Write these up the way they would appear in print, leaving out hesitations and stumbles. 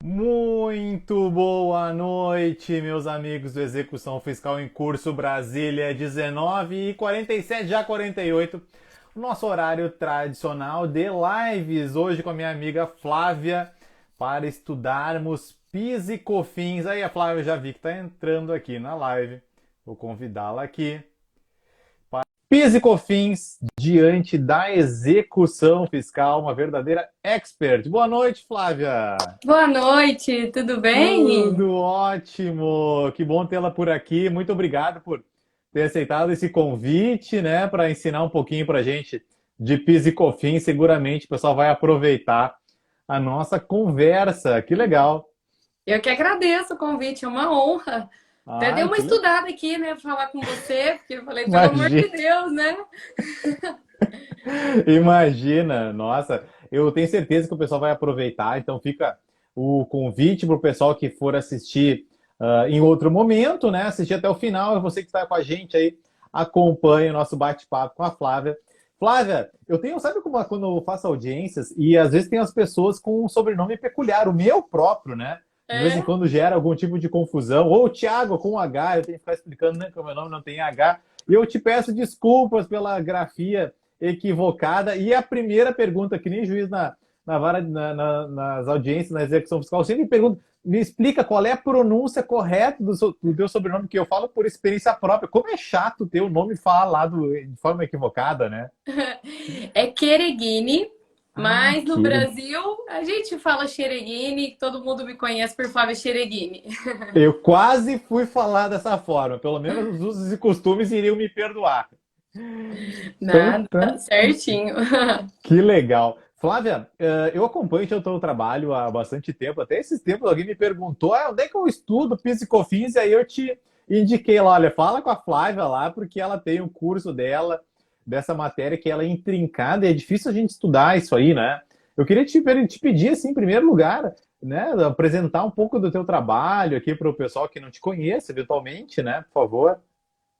Muito boa noite, meus amigos do Execução Fiscal em Curso Brasília, 19h47, já 48. O nosso horário tradicional de lives, hoje com a minha amiga Flávia, para estudarmos PIS e COFINS. Aí a Flávia já vi que está entrando aqui na live, vou convidá-la aqui. PIS e COFINS diante da execução fiscal, uma verdadeira expert. Boa noite, Flávia! Boa noite, tudo bem? Tudo ótimo! Que bom tê-la por aqui. Muito obrigado por ter aceitado esse convite, né, para ensinar um pouquinho para a gente de PIS e COFINS. Seguramente o pessoal vai aproveitar a nossa conversa. Que legal! Eu que agradeço o convite, é uma honra. Até dei Ai, uma estudada aqui, né, falar com você, porque eu falei, pelo amor imagina, de Deus, né? imagina! Nossa, eu tenho certeza que o pessoal vai aproveitar. Então fica o convite para o pessoal que for assistir em outro momento, né? Assistir até o final. E você que está com a gente aí, acompanhe o nosso bate-papo com a Flávia. Flávia, eu tenho, sabe como quando eu faço audiências e às vezes tem as pessoas com um sobrenome peculiar, o meu próprio, né? De vez em É, quando gera algum tipo de confusão, ou o Thiago com H, eu tenho que ficar explicando, né, que o meu nome não tem H. E eu te peço desculpas pela grafia equivocada. E a primeira pergunta, que nem juiz na vara, nas audiências, na execução fiscal, sempre me pergunta, me explica qual é a pronúncia correta do teu sobrenome, que eu falo por experiência própria. Como é chato ter o nome falado de forma equivocada, né? é Quereguine, Ah, mas no que Brasil a gente fala Xereguine, todo mundo me conhece por Flávia Xereguine. eu quase fui falar dessa forma. Pelo menos os usos e costumes iriam me perdoar. Então, Nada, tá. tá certinho. Que legal. Flávia, eu acompanho o teu trabalho há bastante tempo. Até esses tempos alguém me perguntou onde é que eu estudo PIS e COFINS, e aí eu te indiquei lá, olha, fala com a Flávia lá, porque ela tem um curso dela, dessa matéria que ela é intrincada e é difícil a gente estudar isso aí, né? Eu queria te pedir, assim, em primeiro lugar, né, apresentar um pouco do teu trabalho aqui para o pessoal que não te conhece, eventualmente, né, por favor.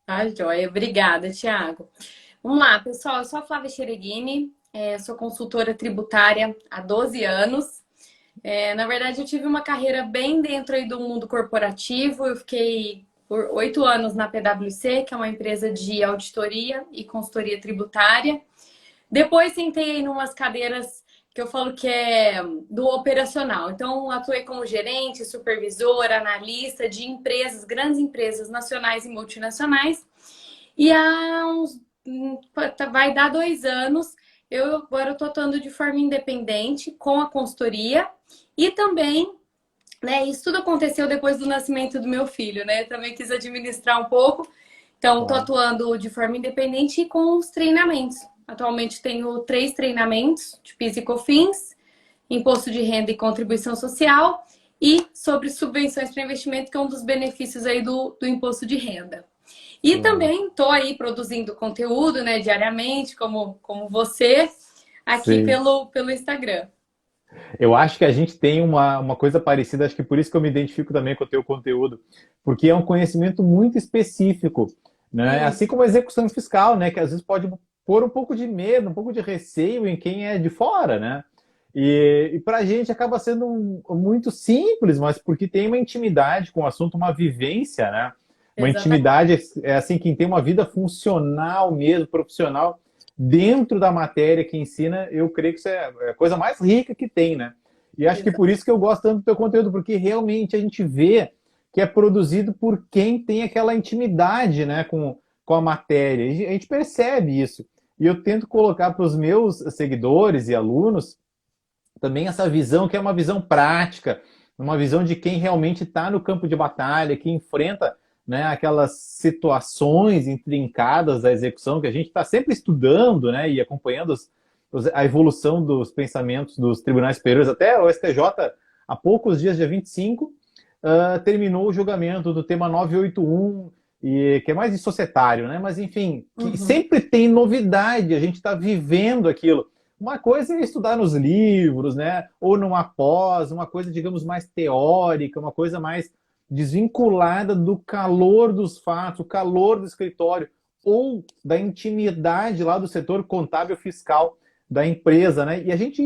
Tá, joia. Obrigada, Thiago. Vamos lá, pessoal. Eu sou a Flávia Xereguini, sou consultora tributária há 12 anos. Na verdade, eu tive uma carreira bem dentro aí do mundo corporativo. Eu fiquei por 8 anos na PwC, que é uma empresa de auditoria e consultoria tributária. Depois sentei aí numas cadeiras que eu falo que é do operacional. Então, atuei como gerente, supervisora, analista de empresas, grandes empresas nacionais e multinacionais. E há uns. Vai dar 2 anos. Eu agora estou atuando de forma independente com a consultoria e também, né? Isso tudo aconteceu depois do nascimento do meu filho, né? Eu também quis administrar um pouco. Então, estou Claro. atuando de forma independente e com os treinamentos. Atualmente tenho 3 treinamentos de PIS e COFINS, Imposto de Renda e Contribuição Social e sobre subvenções para investimento, que é um dos benefícios aí do imposto de renda. E Claro. também estou aí produzindo conteúdo, né, diariamente, como você, aqui Sim. pelo Instagram. Eu acho que a gente tem uma coisa parecida, acho que por isso que eu me identifico também com o teu conteúdo, porque é um conhecimento muito específico, né? Assim Isso, como a execução fiscal, né? Que às vezes pode pôr um pouco de medo, um pouco de receio em quem é de fora, né? E para a gente acaba sendo muito simples, mas porque tem uma intimidade com o assunto, uma vivência, né? Uma exatamente. intimidade, é assim, quem tem uma vida funcional mesmo, profissional, dentro da matéria que ensina, eu creio que isso é a coisa mais rica que tem, né? E acho que por isso que eu gosto tanto do teu conteúdo, porque realmente a gente vê que é produzido por quem tem aquela intimidade, né, com a matéria. A gente percebe isso. E eu tento colocar para os meus seguidores e alunos também essa visão que é uma visão prática, uma visão de quem realmente está no campo de batalha, que enfrenta, né, aquelas situações intrincadas da execução que a gente está sempre estudando, né, e acompanhando a evolução dos pensamentos dos tribunais superiores. Até o STJ, há poucos dias, dia 25, terminou o julgamento do tema 981, que é mais de societário, né? Mas, enfim, que Uhum, sempre tem novidade, a gente está vivendo aquilo. Uma coisa é estudar nos livros, né? Ou numa pós, uma coisa, digamos, mais teórica, uma coisa mais desvinculada do calor dos fatos, o calor do escritório, ou da intimidade lá do setor contábil fiscal da empresa, né? E a gente,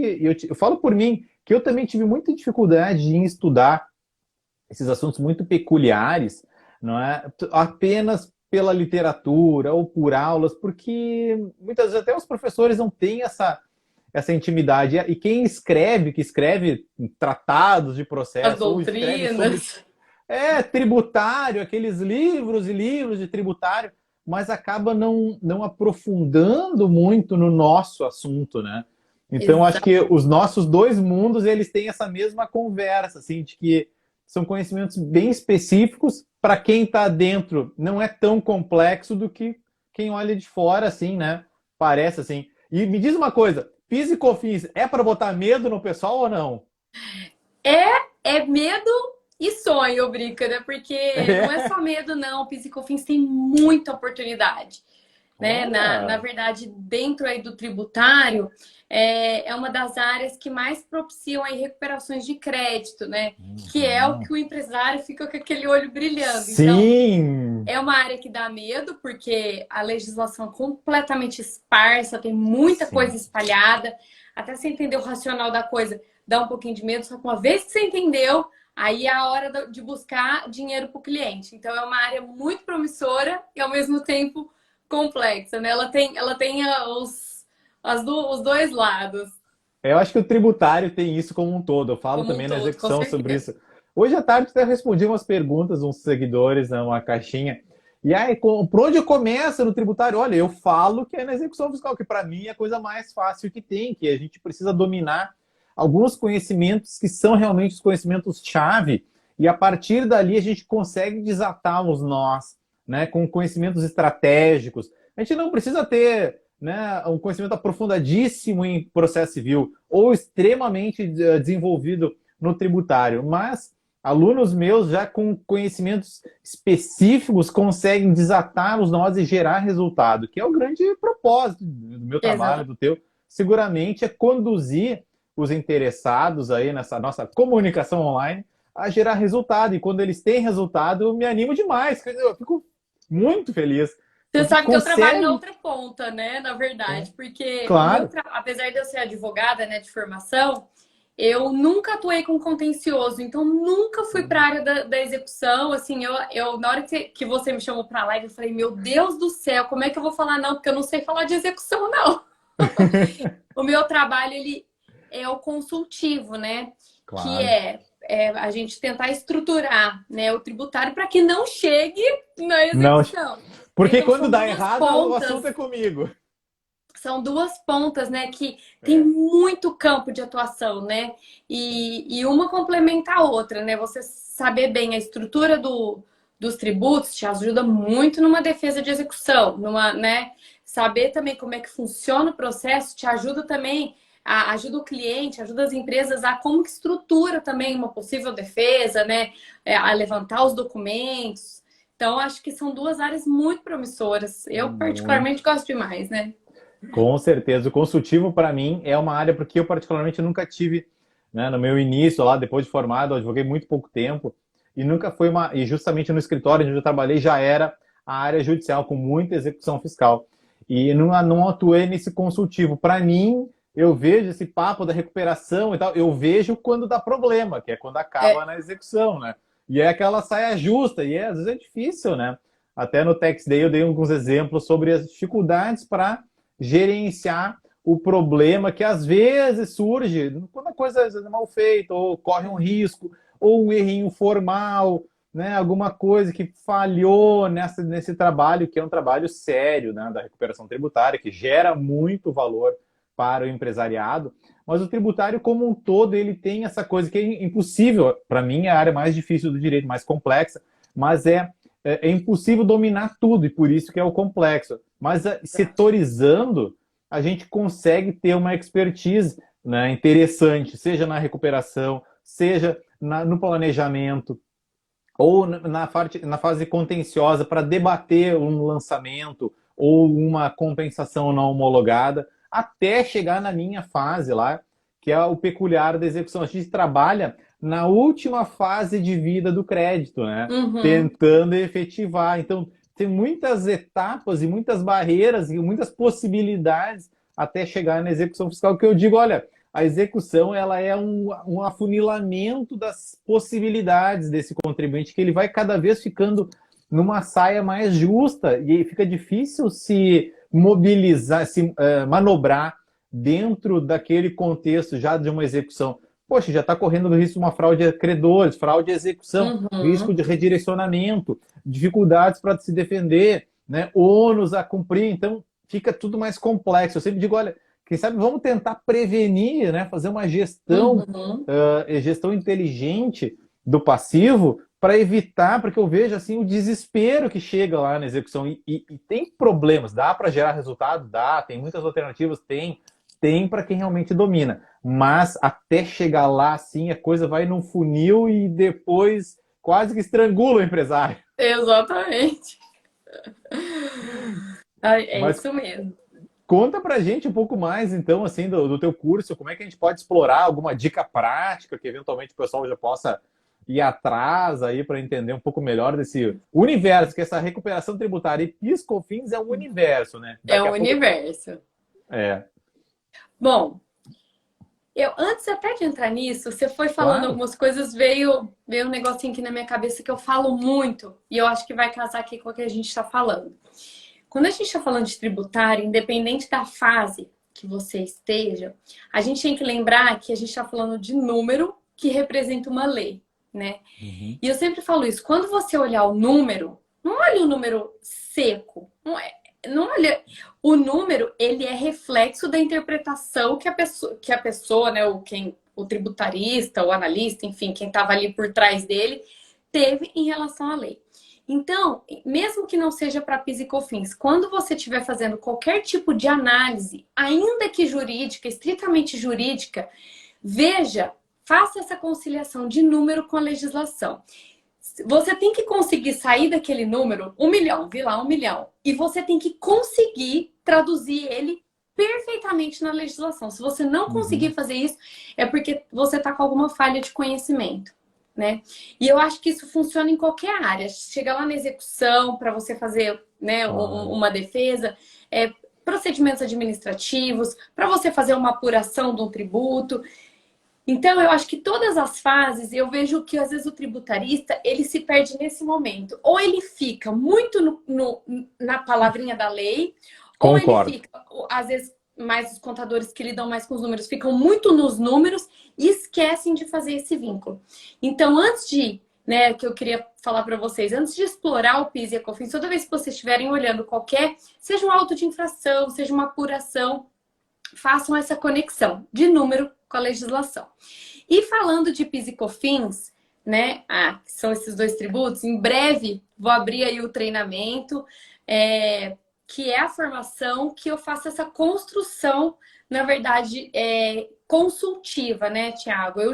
eu falo por mim, que eu também tive muita dificuldade em estudar esses assuntos muito peculiares, não é? Apenas pela literatura ou por aulas, porque muitas vezes até os professores não têm essa intimidade. E quem escreve, que escreve tratados de As processo, ou escreve sobre doutrinas. tributário, aqueles livros e livros de tributário, mas acaba não aprofundando muito no nosso assunto, né? Então, acho Exato. que os nossos dois mundos, eles têm essa mesma conversa, assim, de que são conhecimentos bem específicos. Para quem está dentro, não é tão complexo do que quem olha de fora, assim, né? Parece assim. E me diz uma coisa, PIS e COFINS é para botar medo no pessoal ou não? É medo e sonho, Brica, né? Porque não é É. só medo, não. O Piscofins tem muita oportunidade. Né? Na Olha. verdade, dentro aí do tributário, é uma das áreas que mais propiciam aí recuperações de crédito, né? Que é o Uhum. que o empresário fica com aquele olho brilhando. Então, Sim! é uma área que dá medo, porque a legislação é completamente esparsa, tem muita Sim. coisa espalhada. Até você entender o racional da coisa, dá um pouquinho de medo, só que uma vez que você entendeu, aí é a hora de buscar dinheiro para o cliente. Então, é uma área muito promissora e, ao mesmo tempo, complexa, né? Ela tem os dois lados, Eu acho que o tributário tem isso como um todo. Eu falo como um também na todo, com execução sobre certeza. isso. Hoje à tarde até respondi umas perguntas, uns seguidores, né, uma caixinha. E aí, por onde eu começo no tributário? Olha, eu falo que é na execução fiscal, que para mim é a coisa mais fácil que tem, que a gente precisa dominar alguns conhecimentos que são realmente os conhecimentos-chave, e a partir dali a gente consegue desatar os nós, né, com conhecimentos estratégicos. A gente não precisa ter, né, um conhecimento aprofundadíssimo em processo civil ou extremamente desenvolvido no tributário, mas alunos meus já com conhecimentos específicos conseguem desatar os nós e gerar resultado, que é o grande propósito do meu trabalho, Exato. do teu, seguramente é conduzir os interessados aí nessa nossa comunicação online a gerar resultado. E quando eles têm resultado, eu me animo demais. Eu fico muito feliz, Você porque sabe que eu trabalho na consegue. outra ponta, né? Na verdade, porque Claro. apesar de eu ser advogada, né, de formação, eu nunca atuei com contencioso, então nunca fui para a área da execução. Assim, na hora que você me chamou para a live, eu falei, meu Deus do céu, como é que eu vou falar não? Porque eu não sei falar de execução, não. O meu trabalho, ele é o consultivo, né? Que Claro. é a gente tentar estruturar, né, o tributário para que não chegue na Não, execução. Né? porque Então, quando são dá duas errado, o assunto é pontas comigo. são duas pontas, né, que tem É. muito campo de atuação, né? E uma complementa a outra, né? Você saber bem a estrutura dos tributos te ajuda muito numa defesa de execução, numa, né? Saber também como é que funciona o processo te ajuda também, ajuda o cliente, ajuda as empresas a como que estrutura também uma possível defesa, né? A levantar os documentos. Então, acho que são duas áreas muito promissoras. Eu, Muito. particularmente, gosto demais, né? Com certeza. O consultivo, para mim, é uma área porque eu, particularmente, nunca tive, né, no meu início, lá, depois de formado, eu advoguei muito pouco tempo, e nunca foi uma. E justamente no escritório onde eu trabalhei já era a área judicial, com muita execução fiscal. E não atuei nesse consultivo. Para mim, eu vejo esse papo da recuperação e tal, eu vejo quando dá problema, que é quando acaba É, na execução, né? E é aquela saia justa, e às vezes é difícil, né? Até no Tax Day eu dei alguns exemplos sobre as dificuldades para gerenciar o problema que às vezes surge quando a coisa é mal feita, ou corre um risco, ou um errinho formal, né? Alguma coisa que falhou nesse trabalho, que é um trabalho sério, né? Da recuperação tributária, que gera muito valor para o empresariado. Mas o tributário como um todo, ele tem essa coisa que é impossível, para mim é a área mais difícil do direito, mais complexa, mas é impossível dominar tudo, e por isso que é o complexo. Mas setorizando, a gente consegue ter uma expertise, né, interessante, seja na recuperação, seja no planejamento, ou na fase contenciosa para debater um lançamento ou uma compensação não homologada, até chegar na minha fase lá, que é o peculiar da execução. A gente trabalha na última fase de vida do crédito, né? uhum. Tentando efetivar. Então, tem muitas etapas e muitas barreiras e muitas possibilidades até chegar na execução fiscal, que eu digo, olha, a execução ela é um afunilamento das possibilidades desse contribuinte, que ele vai cada vez ficando numa saia mais justa e fica difícil se mobilizar, se manobrar dentro daquele contexto já de uma execução. Poxa, já está correndo o risco de uma fraude a credores, fraude à execução, risco de redirecionamento, dificuldades para se defender, né? Ônus a cumprir, então fica tudo mais complexo. Eu sempre digo, olha, quem sabe vamos tentar prevenir, né? Fazer uma gestão, gestão inteligente do passivo para evitar, porque eu vejo assim o desespero que chega lá na execução e tem problemas, dá para gerar resultado? Dá, tem muitas alternativas, tem para quem realmente domina, mas até chegar lá, assim, a coisa vai num funil e depois quase que estrangula o empresário. Exatamente. É Mas isso mesmo. conta pra gente um pouco mais, então, assim, do teu curso, como é que a gente pode explorar alguma dica prática que eventualmente o pessoal já possa ir atrás aí para entender um pouco melhor desse universo, que essa recuperação tributária e PIS/COFINS é um universo, né? É um universo. É. Bom, antes até de entrar nisso, você foi falando algumas coisas, veio um negocinho aqui na minha cabeça que eu falo muito, e eu acho que vai casar aqui com o que a gente está falando. Quando a gente está falando de tributário, independente da fase que você esteja, a gente tem que lembrar que a gente está falando de número que representa uma lei, né? E eu sempre falo isso, quando você olhar o número, não olhe o número seco, não olha, o número, ele é reflexo da interpretação que a pessoa, né, o tributarista, o analista, enfim, quem estava ali por trás dele, teve em relação à lei. Então, mesmo que não seja para PIS e COFINS, quando você estiver fazendo qualquer tipo de análise, ainda que jurídica, estritamente jurídica, faça essa conciliação de número com a legislação. Você tem que conseguir sair daquele número, 1 milhão, vi lá, 1 milhão. E você tem que conseguir traduzir ele perfeitamente na legislação. Se você não conseguir fazer isso, é porque você está com alguma falha de conhecimento, né? E eu acho que isso funciona em qualquer área. Chega lá na execução, para você fazer, né, uma defesa, procedimentos administrativos, para você fazer uma apuração de um tributo. Então, eu acho que todas as fases, eu vejo que às vezes o tributarista, ele se perde nesse momento. Ou ele fica muito na palavrinha da lei, Concordo. ou ele fica, às vezes, mais os contadores que lidam mais com os números, ficam muito nos números e esquecem de fazer esse vínculo. Então, antes de, né, que eu queria falar para vocês, antes de explorar o PIS e a COFINS, toda vez que vocês estiverem olhando seja um auto de infração, seja uma apuração, façam essa conexão de número com a legislação. E falando de PIS e COFINS, né, que são esses dois tributos, em breve vou abrir aí o treinamento, que é a formação que eu faço essa construção, na verdade, consultiva, né, Tiago? Eu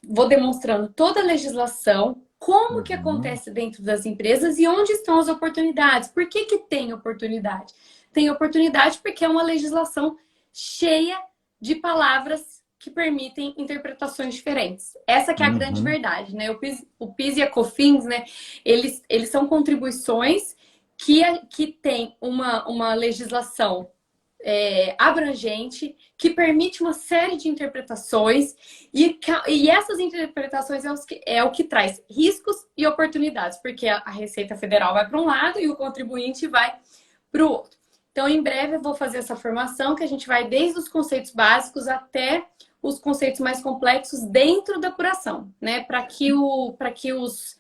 vou demonstrando toda a legislação, como que acontece dentro das empresas e onde estão as oportunidades. Por que que tem oportunidade? Tem oportunidade porque é uma legislação cheia de palavras que permitem interpretações diferentes. Essa que é a grande verdade, né? O PIS e a COFINS, né? Eles são contribuições que têm uma legislação abrangente, que permite uma série de interpretações e essas interpretações é o que traz riscos e oportunidades, porque a Receita Federal vai para um lado e o contribuinte vai para o outro. Então, em breve eu vou fazer essa formação que a gente vai desde os conceitos básicos até os conceitos mais complexos dentro da apuração, né? Para que os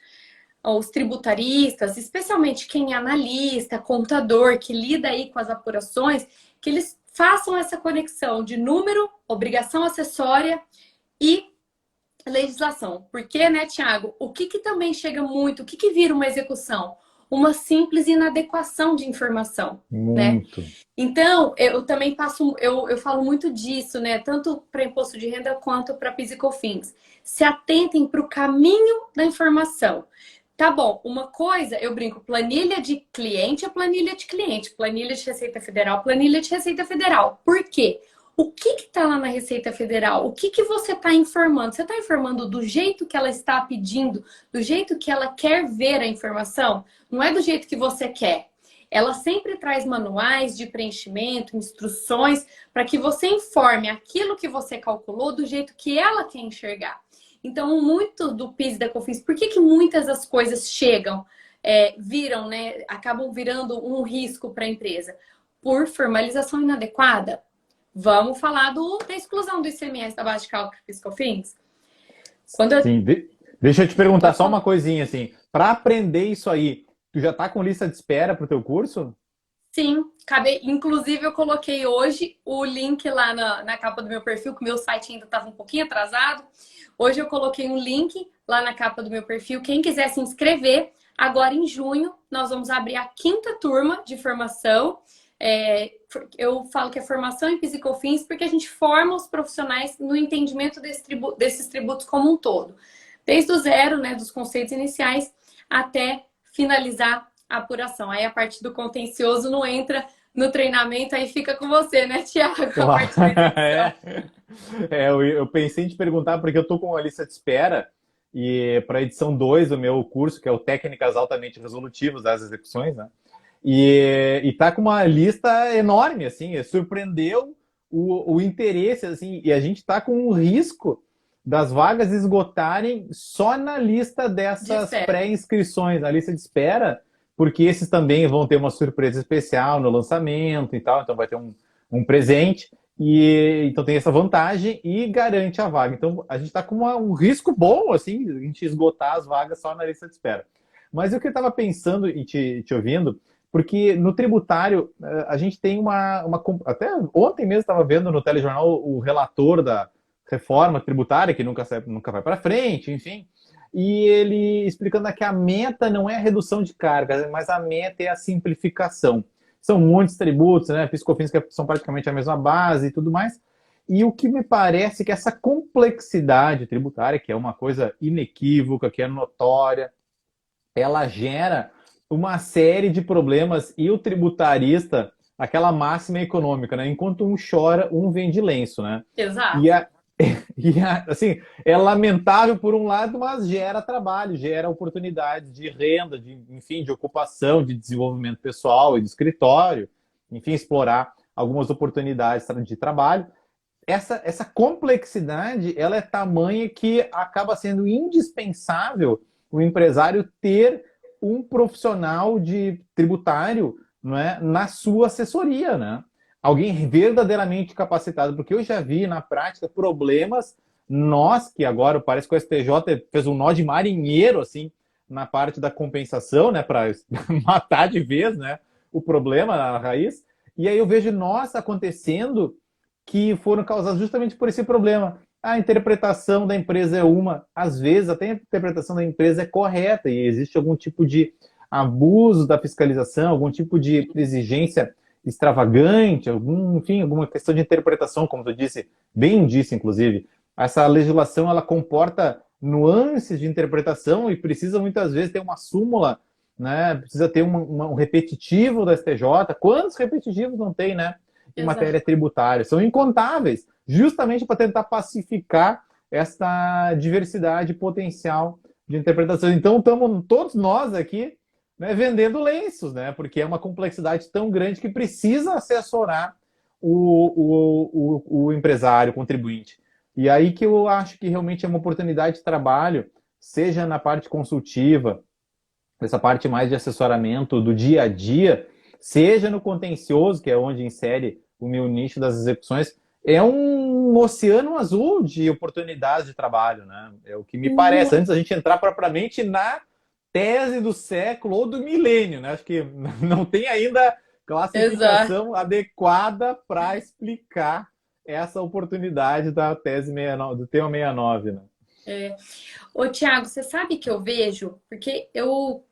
tributaristas, especialmente quem é analista, contador, que lida aí com as apurações, que eles façam essa conexão de número, obrigação acessória e legislação. Porque, né, Tiago, o que também chega muito, o que vira uma execução? Uma simples inadequação de informação, muito, né? Então, eu também eu falo muito disso, né? Tanto para imposto de renda quanto para PIS e COFINS. Se atentem para o caminho da informação. Tá bom, uma coisa, eu brinco, planilha de cliente é planilha de cliente, planilha de Receita Federal, planilha de Receita Federal. Por quê? O que está lá na Receita Federal? O que você está informando? Você está informando do jeito que ela está pedindo, do jeito que ela quer ver a informação? Não é do jeito que você quer. ela sempre traz manuais de preenchimento, instruções, para que você informe aquilo que você calculou do jeito que ela quer enxergar. Então, muito do PIS e da COFINS, por que muitas das coisas chegam, viram, né, acabam virando um risco para a empresa? Por formalização inadequada. Vamos falar da exclusão do ICMS da base de cálculo PIS e COFINS? Sim, deixa eu te perguntar só uma coisinha, assim. Para aprender isso aí, tu já tá com lista de espera para o teu curso? Sim, inclusive eu coloquei hoje o link lá na capa do meu perfil, que o meu site ainda estava um pouquinho atrasado. Hoje eu coloquei um link lá na capa do meu perfil. Quem quiser se inscrever, agora em junho nós vamos abrir a 5ª turma de formação. Eu falo que é formação em PIS e COFINS porque a gente forma os profissionais no entendimento desses tributos como um todo. Desde o zero, né, dos conceitos iniciais, até finalizar a apuração. Aí a parte do contencioso não entra no treinamento, aí fica com você, né, Tiago? A parte da eu pensei em te perguntar, porque eu tô com a lista de espera e para a edição 2 do meu curso, que é o Técnicas Altamente Resolutivas das Execuções, né? E tá com uma lista enorme, assim, surpreendeu o interesse, assim, e a gente tá com um risco das vagas esgotarem só na lista dessas pré-inscrições, na lista de espera, porque esses também vão ter uma surpresa especial no lançamento e tal, então vai ter um presente, e então tem essa vantagem e garante a vaga. Então a gente está com um risco bom, assim, a gente esgotar as vagas só na lista de espera. Mas o que eu estava pensando e te ouvindo, porque no tributário a gente tem até ontem mesmo estava vendo no telejornal o relator da reforma tributária, que nunca vai para frente, enfim, e ele explicando que a meta não é a redução de cargas, mas a meta é a simplificação. São muitos tributos, né? PIS e COFINS que são praticamente a mesma base e tudo mais. E o que me parece que essa complexidade tributária, que é uma coisa inequívoca, que é notória, ela gera uma série de problemas e o tributarista, aquela máxima econômica, né? Enquanto um chora, um vende lenço, né? Exato. Assim, é lamentável por um lado, mas gera trabalho, gera oportunidades de renda, enfim, de ocupação, de desenvolvimento pessoal e de escritório, enfim, explorar algumas oportunidades de trabalho. Essa complexidade, ela é tamanha que acaba sendo indispensável o empresário ter um profissional de tributário, não é, na sua assessoria, né? Alguém verdadeiramente capacitado, porque eu já vi na prática problemas, nós que agora parece que o STJ fez um nó de marinheiro, assim, na parte da compensação, né, para matar de vez, né, o problema na raiz, e aí eu vejo nós acontecendo que foram causados justamente por esse problema. A interpretação da empresa é uma, às vezes até a interpretação da empresa é correta e existe algum tipo de abuso da fiscalização, algum tipo de exigência extravagante, enfim, alguma questão de interpretação, como tu disse, bem disse, inclusive. Essa legislação, ela comporta nuances de interpretação e precisa, muitas vezes, ter uma súmula, né? Precisa ter um repetitivo da STJ. Quantos repetitivos não tem, né? Em matéria tributária? São incontáveis, justamente para tentar pacificar essa diversidade potencial de interpretação. Então, estamos todos nós aqui, né, vendendo lenços, né? Porque é uma complexidade tão grande que precisa assessorar o empresário, o contribuinte. E aí que eu acho que realmente é uma oportunidade de trabalho, seja na parte consultiva, essa parte mais de assessoramento do dia a dia, seja no contencioso, que é onde insere o meu nicho das execuções, é um oceano azul de oportunidades de trabalho, né? É o que me parece. Antes da gente entrar propriamente na tese do século ou do milênio, né? Acho que não tem ainda classificação adequada para explicar essa oportunidade da tese 69, do tema 69, né? Ô, Tiago, você sabe que eu vejo, porque eu,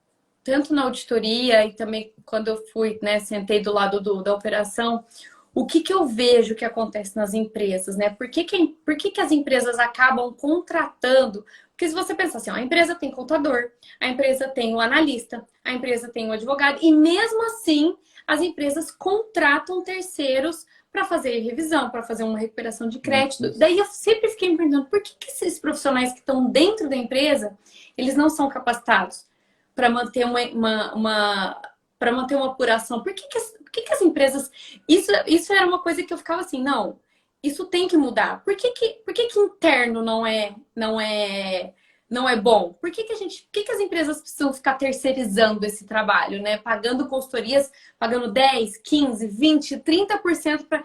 tanto na auditoria e também quando eu fui, né, sentei do lado da operação, o que eu vejo que acontece nas empresas, né? Por que as empresas acabam contratando? Porque se você pensar assim, ó, a empresa tem contador, a empresa tem o analista, a empresa tem o advogado, e mesmo assim as empresas contratam terceiros para fazer revisão, para fazer uma recuperação de crédito. Daí eu sempre fiquei me perguntando, por que esses profissionais que estão dentro da empresa, eles não são capacitados para manter para manter uma apuração. Por que as empresas... Isso era uma coisa que eu ficava assim, não, isso tem que mudar. Por que interno não é bom? Por que as empresas precisam ficar terceirizando esse trabalho, né? Pagando consultorias, pagando 10, 15, 20, 30%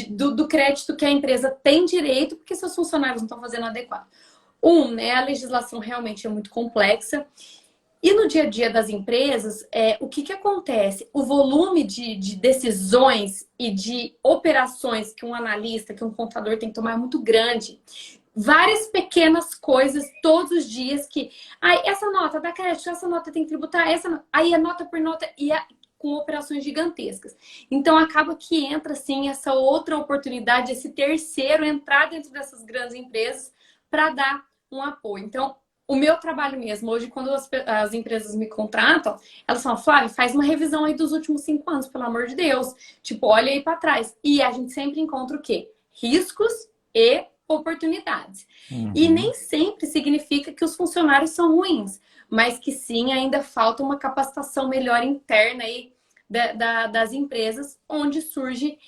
do crédito que a empresa tem direito, porque seus funcionários não estão fazendo adequado. Né, a legislação realmente é muito complexa. E no dia a dia das empresas, o que acontece? O volume de decisões e de operações que um analista, que um contador tem que tomar é muito grande. Várias pequenas coisas todos os dias que... essa nota dá crédito, essa nota tem que tributar, aí é nota por nota e com operações gigantescas. Então, acaba que entra, assim, essa outra oportunidade, esse terceiro entrar dentro dessas grandes empresas para dar um apoio. Então, o meu trabalho mesmo, hoje, quando as empresas me contratam, elas falam, Flávia, faz uma revisão aí dos últimos 5 anos, pelo amor de Deus. Tipo, olha aí para trás. E a gente sempre encontra o quê? Riscos e oportunidades. E nem sempre significa que os funcionários são ruins, mas que sim, ainda falta uma capacitação melhor interna aí das empresas, onde surge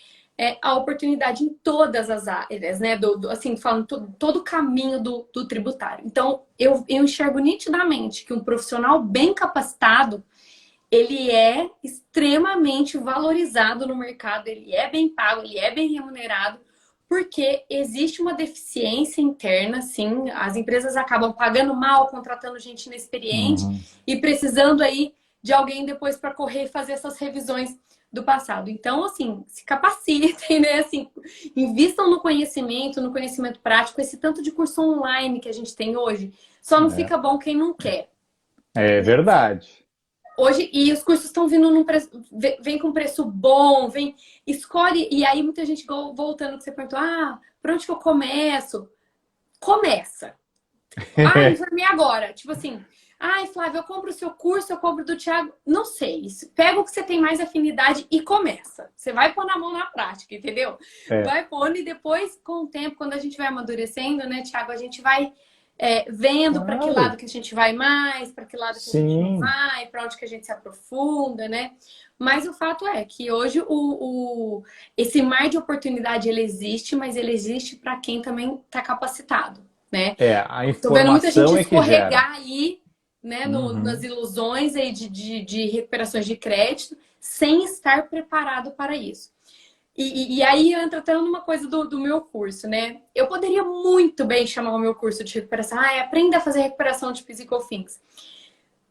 a oportunidade em todas as áreas, né? Assim, falando todo o caminho do tributário. Então, eu enxergo nitidamente que um profissional bem capacitado, ele é extremamente valorizado no mercado, ele é bem pago, ele é bem remunerado, porque existe uma deficiência interna, sim. As empresas acabam pagando mal, contratando gente inexperiente e precisando aí de alguém depois para correr e fazer essas revisões do passado. Então, assim, se capacitem, né? Assim, invistam no conhecimento prático, esse tanto de curso online que a gente tem hoje. Só não fica bom quem não quer. É verdade. Hoje, e os cursos estão vindo num preço, vem com preço bom, escolhe, e aí muita gente, voltando que você perguntou, por onde que eu começo? Começa. Informei agora. Tipo assim, Flávia, eu compro o seu curso, eu compro do Thiago. Não sei. Pega o que você tem mais afinidade e começa. Você vai pôr na mão na prática, entendeu? Vai pondo e depois, com o tempo, quando a gente vai amadurecendo, né, Thiago, a gente vai vendo para que lado que a gente vai mais, para que lado que a gente não vai, para onde que a gente se aprofunda, né? Mas o fato é que hoje esse mar de oportunidade, ele existe, mas ele existe para quem também está capacitado, né? A informação tô vendo muita gente escorregar que gera. aí, né, nas ilusões aí de recuperações de crédito, sem estar preparado para isso. E aí entra até numa coisa do meu curso, né? Eu poderia muito bem chamar o meu curso de recuperação, aprenda a fazer recuperação de PIS e COFINS.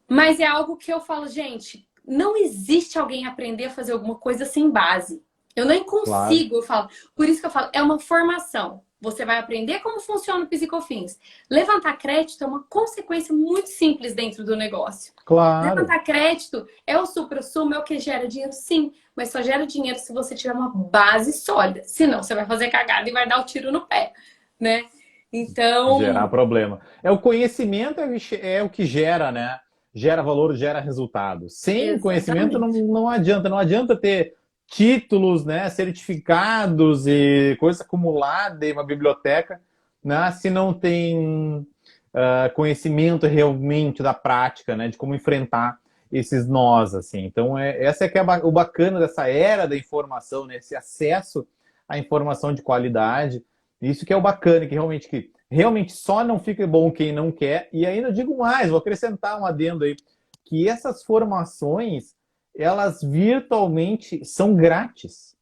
Mas é algo que eu falo, gente, não existe alguém aprender a fazer alguma coisa sem base. Eu nem consigo, eu falo. Por isso que eu falo, é uma formação. Você vai aprender como funciona o PIS e COFINS. Levantar crédito é uma consequência muito simples dentro do negócio. Claro. Levantar crédito é o supra-sumo, é o que gera dinheiro, sim. Mas só gera dinheiro se você tiver uma base sólida. Senão, você vai fazer cagada e vai dar o tiro no pé, né? Então... Gerar problema. O conhecimento é o que gera, né? Gera valor, gera resultado. Sem conhecimento não adianta. Não adianta ter títulos, né, certificados e coisa acumulada em uma biblioteca, né, se não tem conhecimento realmente da prática, né, de como enfrentar esses nós, assim. Então, essa é que é o bacana dessa era da informação, né, esse acesso à informação de qualidade. Isso que é o bacana, que realmente só não fica bom quem não quer. E ainda digo mais, vou acrescentar um adendo aí, que essas formações, elas virtualmente são grátis.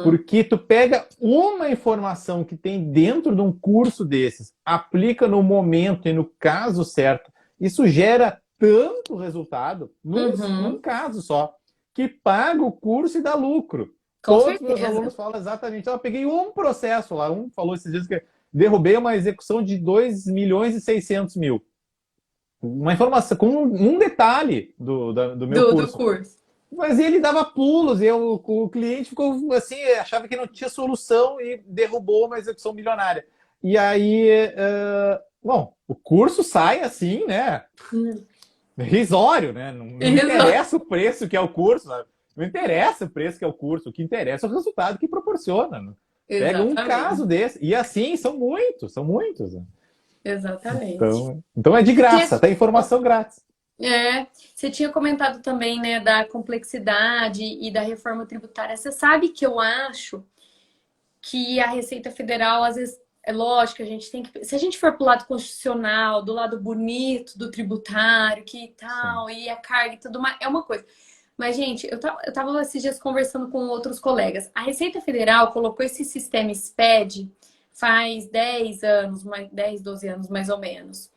Porque tu pega uma informação que tem dentro de um curso desses, aplica no momento e no caso certo, isso gera tanto resultado, num caso só, que paga o curso e dá lucro. Todos os meus alunos falam exatamente. Eu peguei um processo lá, um falou esses dias que derrubei uma execução de 2.600.000. Uma informação, com um detalhe do meu curso. Do curso. Mas ele dava pulos, e o cliente ficou assim, achava que não tinha solução e derrubou uma execução milionária. E aí, bom, o curso sai assim, né? Risório, né? Não interessa o preço que é o curso, sabe? Não interessa o preço que é o curso, o que interessa é o resultado que proporciona. Né? Pega um caso desse, e assim, são muitos. Né? Exatamente. Então é de graça, tem informação grátis. Você tinha comentado também, né, da complexidade e da reforma tributária. Você sabe que eu acho que a Receita Federal, às vezes, é lógico, a gente tem que. Se a gente for pro lado constitucional, do lado bonito do tributário, que Sim. tal, e a carga e tudo mais, é uma coisa. Mas, gente, eu tava esses dias conversando com outros colegas. A Receita Federal colocou esse sistema SPED faz 10 anos, 10, 12 anos mais ou menos.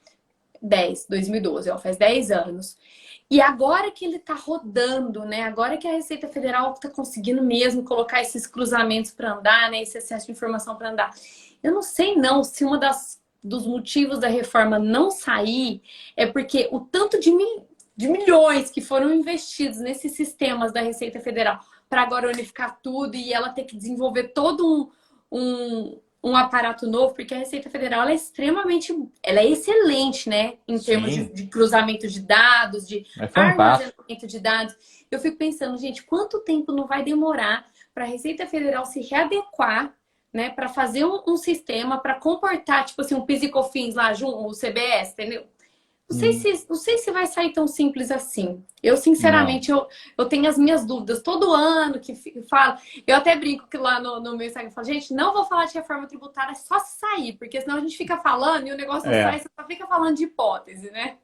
2012, ó, faz 10 anos. E agora que ele está rodando, né? Agora que a Receita Federal está conseguindo mesmo colocar esses cruzamentos para andar, né? Esse excesso de informação para andar. Eu não sei não se uma dos motivos da reforma não sair é porque o tanto de milhões que foram investidos nesses sistemas da Receita Federal para agora unificar tudo e ela ter que desenvolver todo um aparato novo, porque a Receita Federal ela é extremamente, ela é excelente, né? Em termos Sim, de cruzamento de dados, de é fantástico. armazenamento de dados. Eu fico pensando, gente, quanto tempo não vai demorar para a Receita Federal se readequar, né? Para fazer um sistema, para comportar, tipo assim, um PIS e COFINS lá, junto, o CBS, entendeu? Hum, Não sei se vai sair tão simples assim. Eu, Não. sinceramente, eu tenho as minhas dúvidas. Todo ano que falo, eu até brinco que lá no meu Instagram eu falo, gente, não vou falar de reforma tributária só se sair, porque senão a gente fica falando e o negócio não sai, É. você só fica falando de hipótese, né?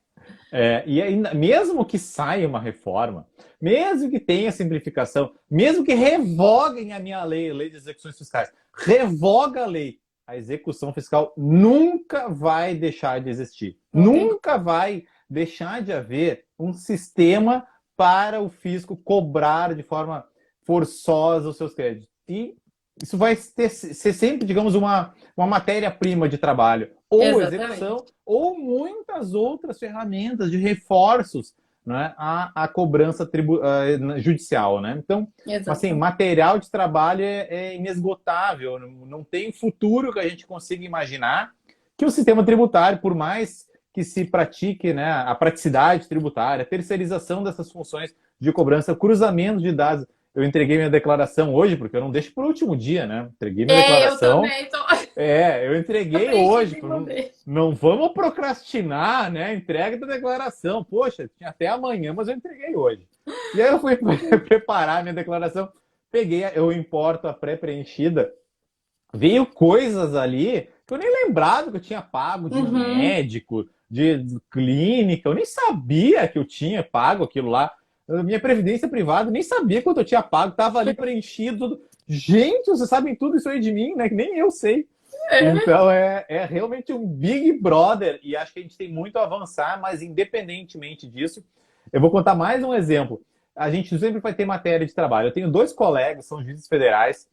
E ainda, mesmo que saia uma reforma, mesmo que tenha simplificação, mesmo que revoguem a minha lei, a lei de execuções fiscais, revoga a lei, a execução fiscal nunca vai deixar de existir. Não tem como. Nunca vai deixar de haver um sistema para o fisco cobrar de forma forçosa os seus créditos. E isso vai ser sempre, digamos, uma matéria-prima de trabalho, ou execução, Exatamente. ou muitas outras ferramentas de reforços, né, à cobrança judicial. Né? Então, assim, Exatamente. material de trabalho é inesgotável, não tem futuro que a gente consiga imaginar que o sistema tributário, por mais que se pratique, né, a praticidade tributária, a terceirização dessas funções de cobrança, cruzamento de dados. Eu entreguei minha declaração hoje, porque eu não deixo para o último dia, né? Entreguei minha Eu declaração. também, tô... Eu entreguei preenchi hoje. e mandei. Não vamos procrastinar, né? Entrega da declaração. Poxa, tinha até amanhã, mas eu entreguei hoje. E aí eu fui preparar minha declaração, peguei, eu importo a pré-preenchida, veio coisas ali que eu nem lembrava que eu tinha pago de Uhum. médico, de clínica, eu nem sabia que eu tinha pago aquilo lá. Minha previdência privada, nem sabia quanto eu tinha pago, tava ali preenchido. Tudo. Gente, vocês sabem tudo isso aí de mim, né? Que nem eu sei. É. Então é realmente um Big Brother e acho que a gente tem muito a avançar, mas independentemente disso, eu vou contar mais um exemplo. A gente sempre vai ter matéria de trabalho. Eu tenho dois colegas, são juízes federais,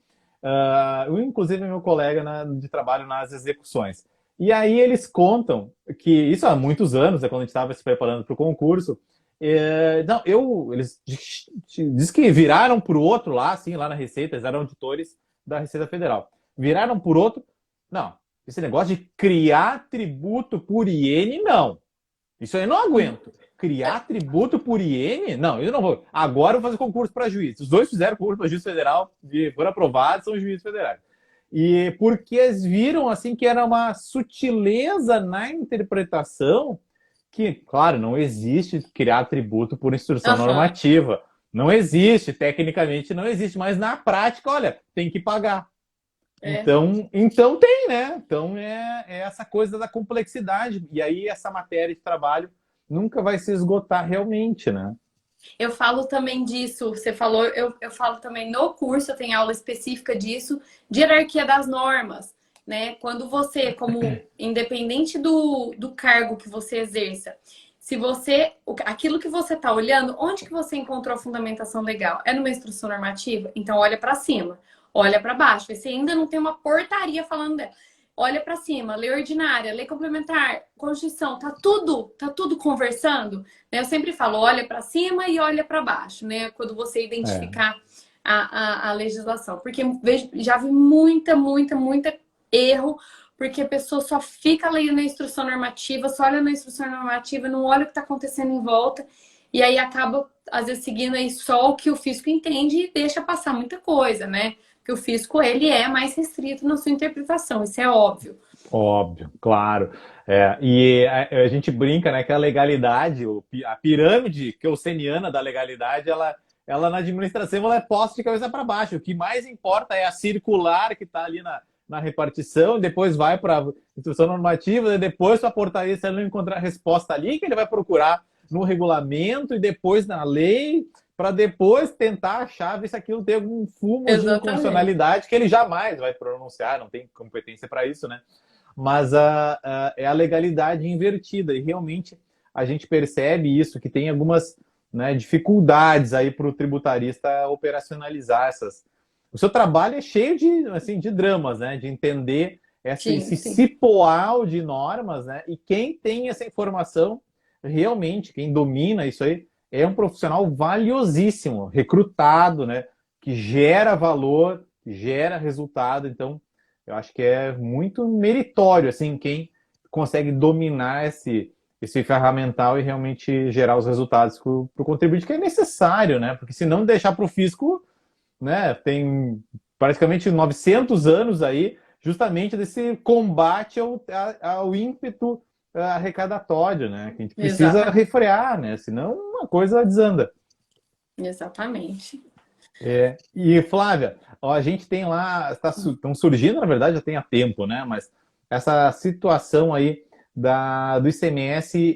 inclusive meu colega de trabalho nas execuções. E aí eles contam que isso há muitos anos, quando a gente estava se preparando para o concurso. Não, eles diz que viraram para o outro lá, assim, lá na Receita, eles eram auditores da Receita Federal. Viraram por outro. Não, esse negócio de criar tributo por iene, não. Isso aí eu não aguento. Criar tributo por iene? Não, eu não vou. Agora eu vou fazer concurso para juiz. Os dois fizeram concurso para juiz federal, foram aprovados, são juízes federais. E porque eles viram assim que era uma sutileza na interpretação que, claro, não existe criar tributo por instrução Aham. normativa. Não existe, tecnicamente não existe, mas na prática, olha, tem que pagar. É. Então tem, né? Então é essa coisa da complexidade. E aí essa matéria de trabalho nunca vai se esgotar realmente, né? Eu falo também disso, você falou, eu falo também no curso, eu tenho aula específica disso, de hierarquia das normas, né? Quando você, como independente do cargo que você exerça, se você, aquilo que você está olhando, onde que você encontrou a fundamentação legal? É numa instrução normativa? Então olha para cima, olha para baixo. E você ainda não tem uma portaria falando dela. Olha para cima, lei ordinária, lei complementar, Constituição, tá tudo conversando. Né? Eu sempre falo, olha para cima e olha para baixo, né? Quando você É, identificar a legislação. Porque já vi muita erro, porque a pessoa só fica lendo a instrução normativa, só olha na instrução normativa, não olha o que está acontecendo em volta, e aí acaba, às vezes, seguindo aí só o que o fisco entende e deixa passar muita coisa, né? Porque o fisco, ele é mais restrito na sua interpretação, isso é óbvio. Óbvio, claro. E a gente brinca, né, que a legalidade, a pirâmide kelseniana da legalidade, ela na administração ela é posta de cabeça para baixo. O que mais importa é a circular que está ali na repartição, depois vai para a instrução normativa, depois para a portaria, se ele não encontrar resposta ali, que ele vai procurar no regulamento e depois na lei, para depois tentar achar ver se aquilo tem algum fumo de Exatamente. inconstitucionalidade que ele jamais vai pronunciar, não tem competência para isso, né? Mas é a legalidade invertida. E realmente a gente percebe isso, que tem algumas, né, dificuldades aí para o tributarista operacionalizar essas. O seu trabalho é cheio de, assim, de dramas, né? De entender esse Sim. cipoal de normas, né? E quem tem essa informação, realmente, quem domina isso aí, é um profissional valiosíssimo, recrutado, né? Que gera valor, que gera resultado. Então, eu acho que é muito meritório, assim, quem consegue dominar esse ferramental e realmente gerar os resultados para o contribuinte, que é necessário, né? Porque se não deixar para o fisco, né, tem praticamente 900 anos aí, justamente desse combate ao ímpeto arrecadatório, né? Que a gente precisa Exatamente. refrear, né? Senão uma coisa desanda. Exatamente. E Flávia, ó, a gente tem lá, estão surgindo, na verdade, já tem há tempo, né? Mas essa situação aí do ICMS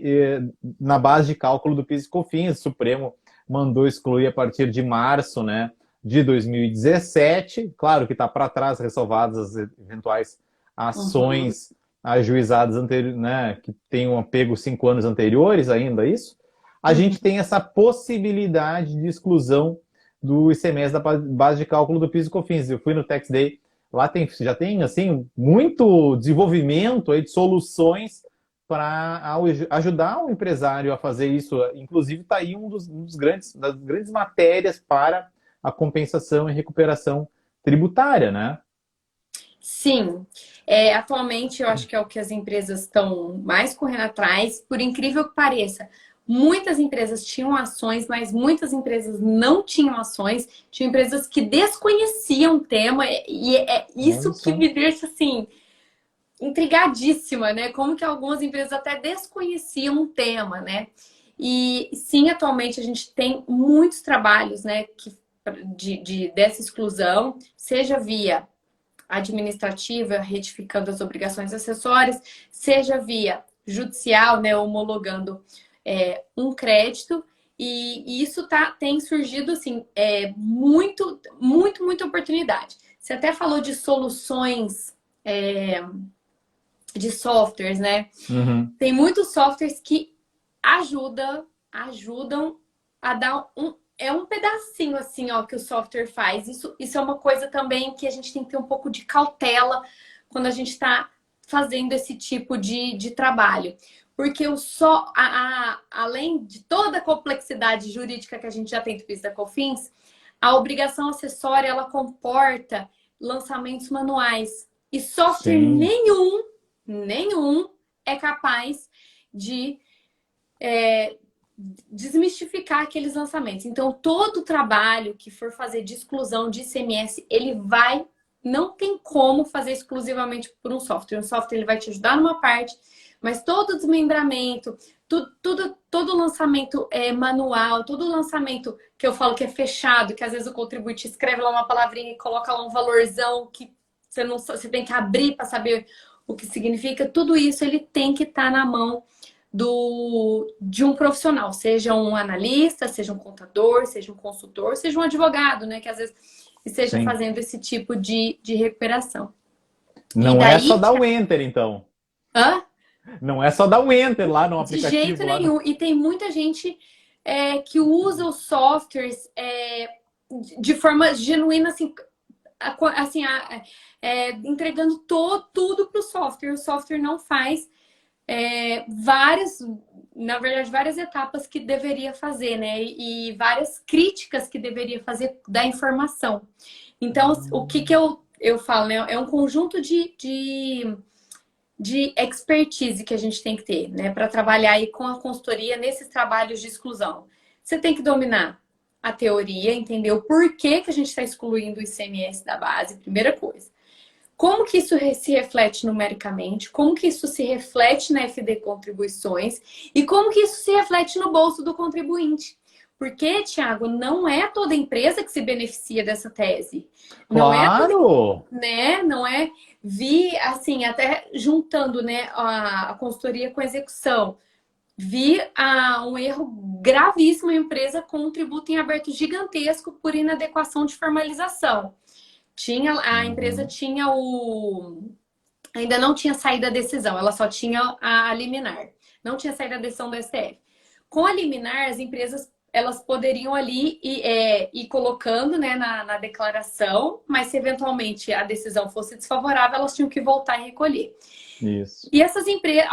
na base de cálculo do PIS e COFINS, o Supremo mandou excluir a partir de março, né, de 2017. Claro que está para trás, ressalvadas as eventuais Uhum. ações ajuizadas anteriores, né, que tenham pego 5 anos anteriores ainda, isso. A gente Uhum. tem essa possibilidade de exclusão do ICMS da base de cálculo do PIS e COFINS. Eu fui no Tax Day, lá já tem assim muito desenvolvimento aí de soluções para ajudar o empresário a fazer isso. Inclusive está aí das grandes matérias para a compensação e recuperação tributária, né? Sim. Atualmente eu acho que é o que as empresas estão mais correndo atrás, por incrível que pareça. Muitas empresas tinham ações, mas muitas empresas não tinham ações. Tinham empresas que desconheciam o tema, e é Olha isso que só. me deixa assim intrigadíssima, né? Como que algumas empresas até desconheciam o tema, né? E sim, atualmente a gente tem muitos trabalhos, né, dessa exclusão, seja via administrativa, retificando as obrigações acessórias, seja via judicial, né, homologando um crédito. E isso tem surgido assim, muita oportunidade. Você até falou de soluções de softwares, né? Uhum. Tem muitos softwares que ajudam a dar um pedacinho assim, ó, que o software faz. Isso é uma coisa também que a gente tem que ter um pouco de cautela quando a gente está fazendo esse tipo de trabalho. Porque além de toda a complexidade jurídica que a gente já tem do PIS da COFINS, a obrigação acessória ela comporta lançamentos manuais. E software Sim, nenhum é capaz de desmistificar aqueles lançamentos. Então, todo o trabalho que for fazer de exclusão de ICMS, não tem como fazer exclusivamente por um software. Um software ele vai te ajudar numa parte, mas todo desmembramento, todo lançamento manual, todo lançamento que eu falo que é fechado, que às vezes o contribuinte escreve lá uma palavrinha e coloca lá um valorzão que você tem que abrir para saber o que significa, tudo isso ele tem que estar na mão de um profissional, seja um analista, seja um contador, seja um consultor, seja um advogado, né? Que às vezes esteja sim. fazendo esse tipo de recuperação. E Não é só daí, dar o enter, então. hã? Não é só dar o enter lá no De jeito aplicativo, lá no... nenhum. E tem muita gente que usa os softwares de forma genuína, assim, entregando tudo para o software. O software não faz na verdade, várias etapas que deveria fazer, né? E várias críticas que deveria fazer da informação. Então, o que eu falo, né? É um conjunto de expertise que a gente tem que ter, né? Para trabalhar aí com a consultoria nesses trabalhos de exclusão. Você tem que dominar a teoria, entender o porquê que a gente está excluindo o ICMS da base, primeira coisa. como que isso se reflete numericamente, como que isso se reflete na FD Contribuições e como que isso se reflete no bolso do contribuinte. Porque, Tiago, não é toda empresa que se beneficia dessa tese. Não é Claro! né? Não é vi assim, até juntando, né, a consultoria com a execução. Vi um erro gravíssimo, a empresa com um tributo em aberto gigantesco por inadequação de formalização. A empresa tinha ainda não tinha saído a decisão, ela só tinha a liminar. Não tinha saído a decisão do STF. Com a liminar, as empresas elas poderiam ali ir colocando, né, na declaração, mas se eventualmente a decisão fosse desfavorável, elas tinham que voltar e recolher. Isso. E essa empresa,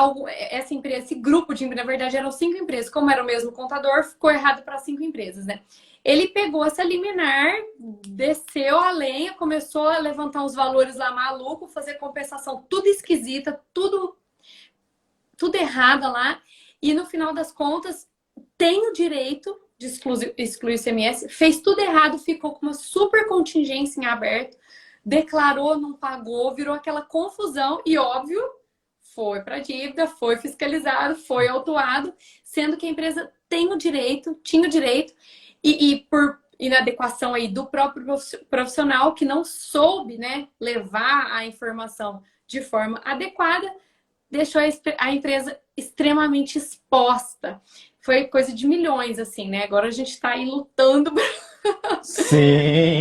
esse grupo de empresas, na verdade eram 5 empresas, como era o mesmo contador, ficou errado para 5 empresas, né? Ele pegou essa liminar, desceu a lenha, começou a levantar uns valores lá maluco, fazer compensação tudo esquisita, tudo errada lá, e no final das contas tem o direito de excluir o ICMS, fez tudo errado, ficou com uma super contingência em aberto, declarou, não pagou, virou aquela confusão e, óbvio, foi para a dívida, foi fiscalizado, foi autuado, sendo que a empresa tinha o direito, e por inadequação aí do próprio profissional que não soube, né, levar a informação de forma adequada, deixou a empresa extremamente exposta. Foi coisa de milhões, assim, né? Agora a gente está aí lutando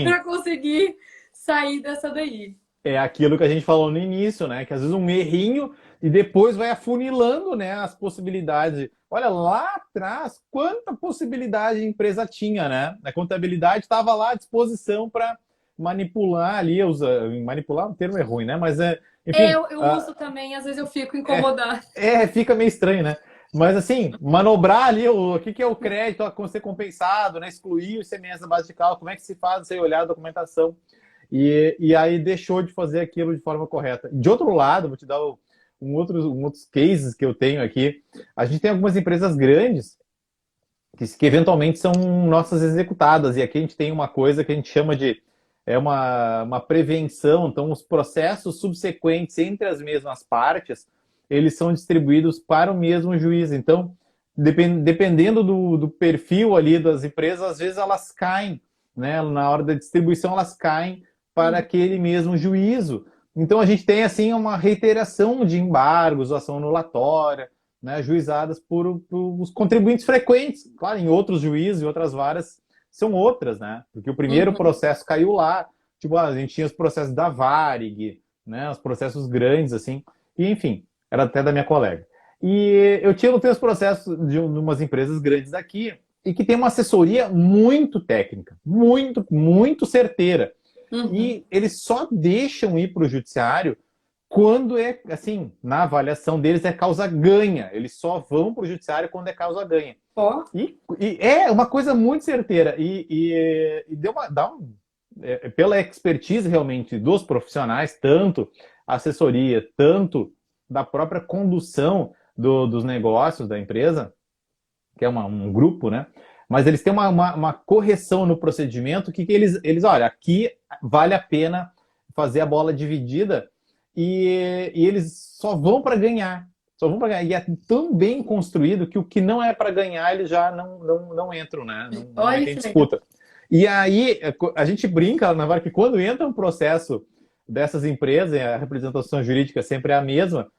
para conseguir sair dessa daí. É aquilo que a gente falou no início, né? Que às vezes um errinho e depois vai afunilando, né, as possibilidades. Olha, lá atrás, quanta possibilidade a empresa tinha, né? A contabilidade estava lá à disposição para manipular ali, manipular, o termo é ruim, né? Mas enfim, eu uso também, às vezes eu fico incomodada. Fica meio estranho, né? Mas assim, manobrar ali o que é o crédito a ser compensado, né? Excluir o ICMS da base de cálculo, como é que se faz, você olhar a documentação. E aí deixou de fazer aquilo de forma correta. De outro lado, vou te dar outros cases que eu tenho aqui. A gente tem algumas empresas grandes que eventualmente são nossas executadas. E aqui a gente tem uma coisa que a gente chama de uma prevenção. Então, os processos subsequentes entre as mesmas partes, eles são distribuídos para o mesmo juiz. Então, dependendo do perfil ali das empresas, às vezes elas caem, né? Na hora da distribuição, elas caem para aquele mesmo juízo. Então, a gente tem, assim, uma reiteração de embargos, ação anulatória, né, juizadas por os contribuintes frequentes. Claro, em outros juízes e outras varas são outras, né? Porque o primeiro processo caiu lá. Tipo, a gente tinha os processos da Varig, né? Os processos grandes, assim. E, enfim, era até da minha colega. E eu tenho os processos de umas empresas grandes aqui e que tem uma assessoria muito técnica, muito, muito certeira. E eles só deixam ir para o judiciário quando é, assim, na avaliação deles é causa ganha. Eles só vão para o judiciário quando é causa ganha. E é uma coisa muito certeira. E pela expertise realmente dos profissionais, tanto assessoria, tanto da própria condução dos negócios da empresa, que é um grupo, né? Mas eles têm uma correção no procedimento que eles olha, aqui vale a pena fazer a bola dividida e eles só vão para ganhar. Só vão para ganhar. E é tão bem construído que o que não é para ganhar, eles já não entram, né? Não tem disputa. E aí, a gente brinca na Vara que quando entra um processo dessas empresas, a representação jurídica sempre é a mesma.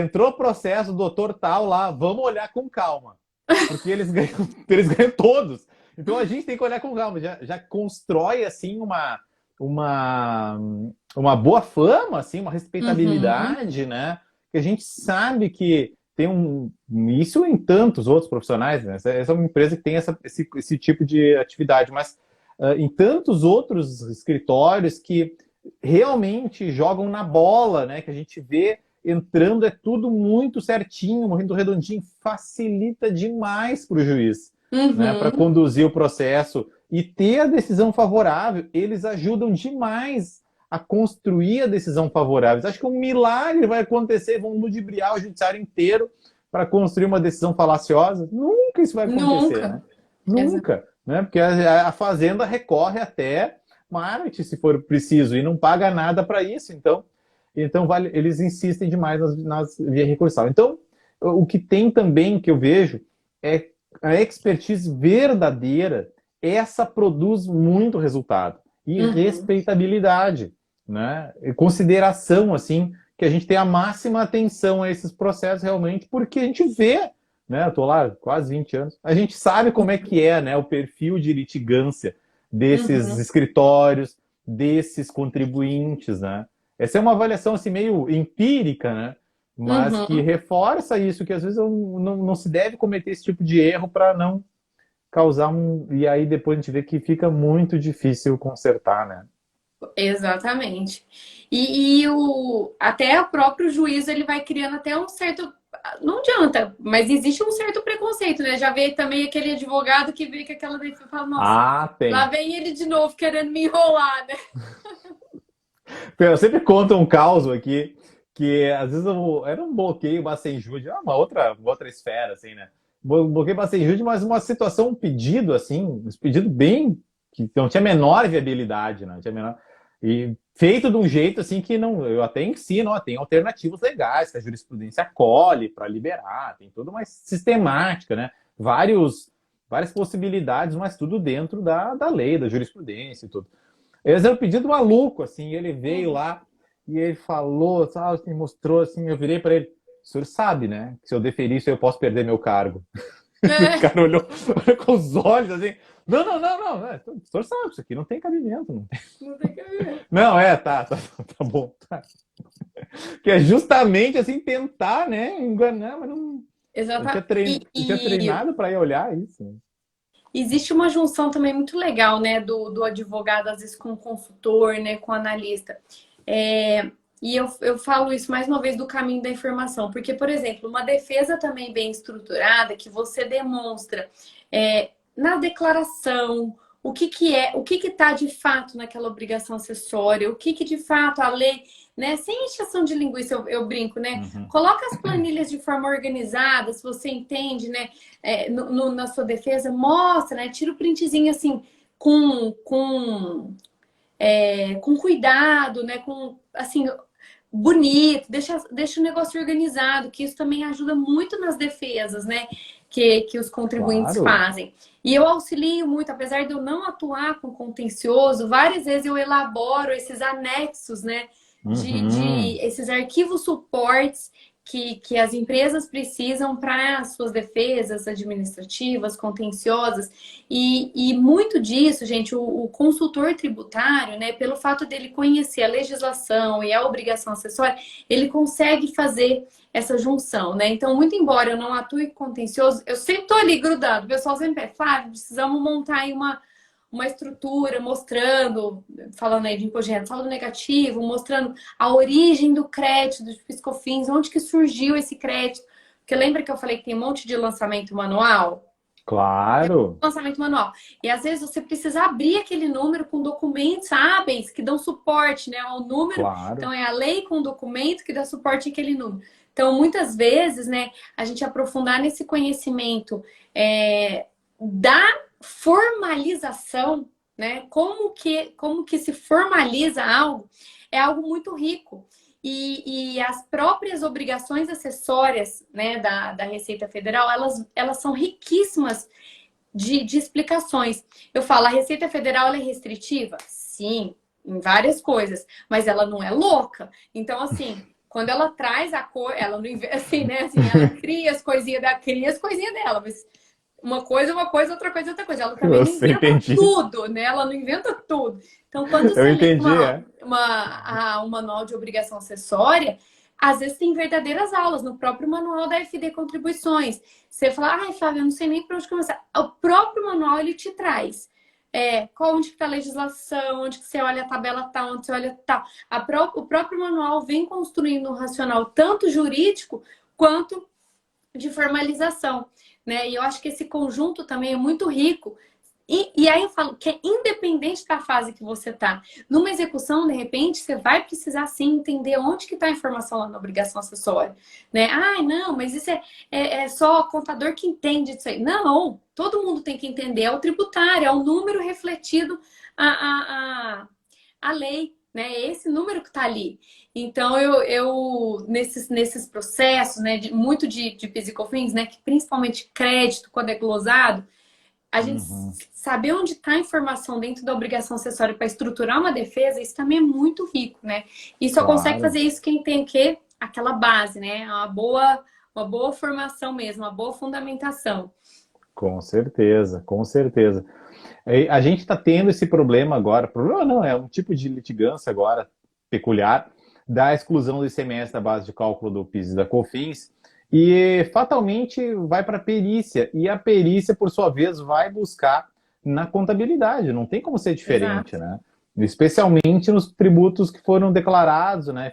Entrou o processo, doutor tal lá, vamos olhar com calma. Porque eles ganham todos. Então a gente tem que olhar com calma. Já constrói assim uma boa fama, assim, uma respeitabilidade, né? Que a gente sabe que tem isso em tantos outros profissionais, né? Essa é uma empresa que tem esse tipo de atividade, mas em tantos outros escritórios que realmente jogam na bola, né? Que a gente vê entrando, é tudo muito certinho, muito redondinho, facilita demais para o juiz, né, para conduzir o processo e ter a decisão favorável. Eles ajudam demais a construir a decisão favorável. Acho que um milagre vai acontecer, vão ludibriar o judiciário inteiro para construir uma decisão falaciosa. Nunca isso vai acontecer, né? Nunca, né? Porque a Fazenda recorre até Marte, se for preciso, e não paga nada para isso. Então, Então, eles insistem demais nas vias recursal. Então, o que tem também, que eu vejo, é a expertise verdadeira, essa produz muito resultado. E respeitabilidade, né? E consideração, assim, que a gente tem a máxima atenção a esses processos realmente, porque a gente vê, né? Eu tô lá quase 20 anos, a gente sabe como é que é, né? O perfil de litigância desses escritórios, desses contribuintes, né? Essa é uma avaliação assim meio empírica, né? Mas que reforça isso, que às vezes não se deve cometer esse tipo de erro para não causar um... E aí depois a gente vê que fica muito difícil consertar, né? Exatamente. Até o próprio juiz ele vai criando até um certo. Não adianta, mas existe um certo preconceito, né? Já veio também aquele advogado que vê que aquela daí e fala, nossa, tem. lá vem ele de novo querendo me enrolar, né? Eu sempre conto um caso aqui, que às vezes era um bloqueio Bacen-Jude, uma outra esfera, assim, né? Bloqueio Bacen-Jude, mas uma situação, um pedido, assim, um pedido bem, que não tinha a menor viabilidade, né? Não tinha menor... E feito de um jeito, assim, que não... Eu até ensino, ó, tem alternativas legais, que a jurisprudência acolhe para liberar, tem toda uma sistemática, né? Várias possibilidades, mas tudo dentro da lei, da jurisprudência e tudo. Eles eram um pedido maluco, assim, ele veio lá e ele falou, sabe, assim, mostrou, assim, eu virei para ele, o senhor sabe, né, que se eu deferir isso eu posso perder meu cargo. O cara olhou com os olhos, assim, não, o senhor sabe, isso aqui não tem cabimento. Não tem cabimento. Não, tá bom. Tá. Que é justamente, assim, tentar, né, enganar, mas não... Exatamente. Eu tinha treinado para ir olhar isso. Existe uma junção também muito legal, né, do advogado, às vezes, com o consultor, né, com o analista. E eu falo isso mais uma vez do caminho da informação, porque, por exemplo, uma defesa também bem estruturada, que você demonstra na declaração o que está de fato naquela obrigação acessória, o que de fato a lei, né? Sem encheção de linguiça, eu brinco, né? Coloca as planilhas de forma organizada, se você entende, né? Na sua defesa, mostra, né? Tira o printzinho assim, com cuidado, né? Com, assim, bonito, deixa o negócio organizado, que isso também ajuda muito nas defesas, né? Que os contribuintes fazem. E eu auxilio muito, apesar de eu não atuar com contencioso, várias vezes eu elaboro esses anexos, né? De esses arquivos suportes que as empresas precisam para suas defesas administrativas, contenciosas. E muito disso, gente, o consultor tributário, né, pelo fato dele conhecer a legislação e a obrigação acessória, ele consegue fazer essa junção, né? Então, muito embora eu não atue contencioso, eu sempre estou ali grudado. O pessoal sempre Flávio, precisamos montar aí uma estrutura mostrando, falando aí de imposto de renda, saldo negativo, mostrando a origem do crédito, dos PIS/COFINS, onde que surgiu esse crédito. Porque lembra que eu falei que tem um monte de lançamento manual? Claro! Lançamento manual. E às vezes você precisa abrir aquele número com documentos hábeis que dão suporte, né, ao número. Claro. Então é a lei com o documento que dá suporte àquele número. Então, muitas vezes, né, a gente aprofundar nesse conhecimento da formalização, né? Como que se formaliza algo, é algo muito rico. E as próprias obrigações acessórias, né, da Receita Federal, elas são riquíssimas de explicações. Eu falo, a Receita Federal ela é restritiva? Sim, em várias coisas, mas ela não é louca. Então, assim, quando ela traz a cor, ela não assim, né? Assim, ela cria as coisinhas dela, mas uma coisa, outra coisa, outra coisa. Ela também não inventa tudo, né? Ela não inventa tudo. Então, quando você lê um manual de obrigação acessória, às vezes tem verdadeiras aulas no próprio manual da FD Contribuições. Você fala, ai, Flávia, eu não sei nem por onde começar. O próprio manual, ele te traz. Onde que está a legislação, onde que você olha a tabela tal, onde você olha tal. O próprio manual vem construindo um racional tanto jurídico quanto de formalização, né? E eu acho que esse conjunto também é muito rico. E aí eu falo que é independente da fase que você está. Numa execução, de repente, você vai precisar sim entender onde que está a informação lá na obrigação acessória, né? Ah, não, mas isso é só o contador que entende disso aí. Não, todo mundo tem que entender. É o tributário, é o número refletido a lei, né? É esse número que está ali. Então, nesses processos, né, muito de PIS e COFINS, né, que principalmente crédito, quando é glosado, a gente Uhum. saber onde está a informação dentro da obrigação acessória para estruturar uma defesa, isso também é muito rico, né? E só consegue Claro, fazer isso quem tem aquela base, né? Uma boa formação mesmo, uma boa fundamentação. com certeza, com certeza. A gente está tendo esse problema agora, problema não, é um tipo de litigância agora peculiar da exclusão do ICMS da base de cálculo do PIS e da COFINS, e fatalmente vai para a perícia, e a perícia, por sua vez, vai buscar na contabilidade, não tem como ser diferente, Exato. né? Especialmente nos tributos que foram declarados, né?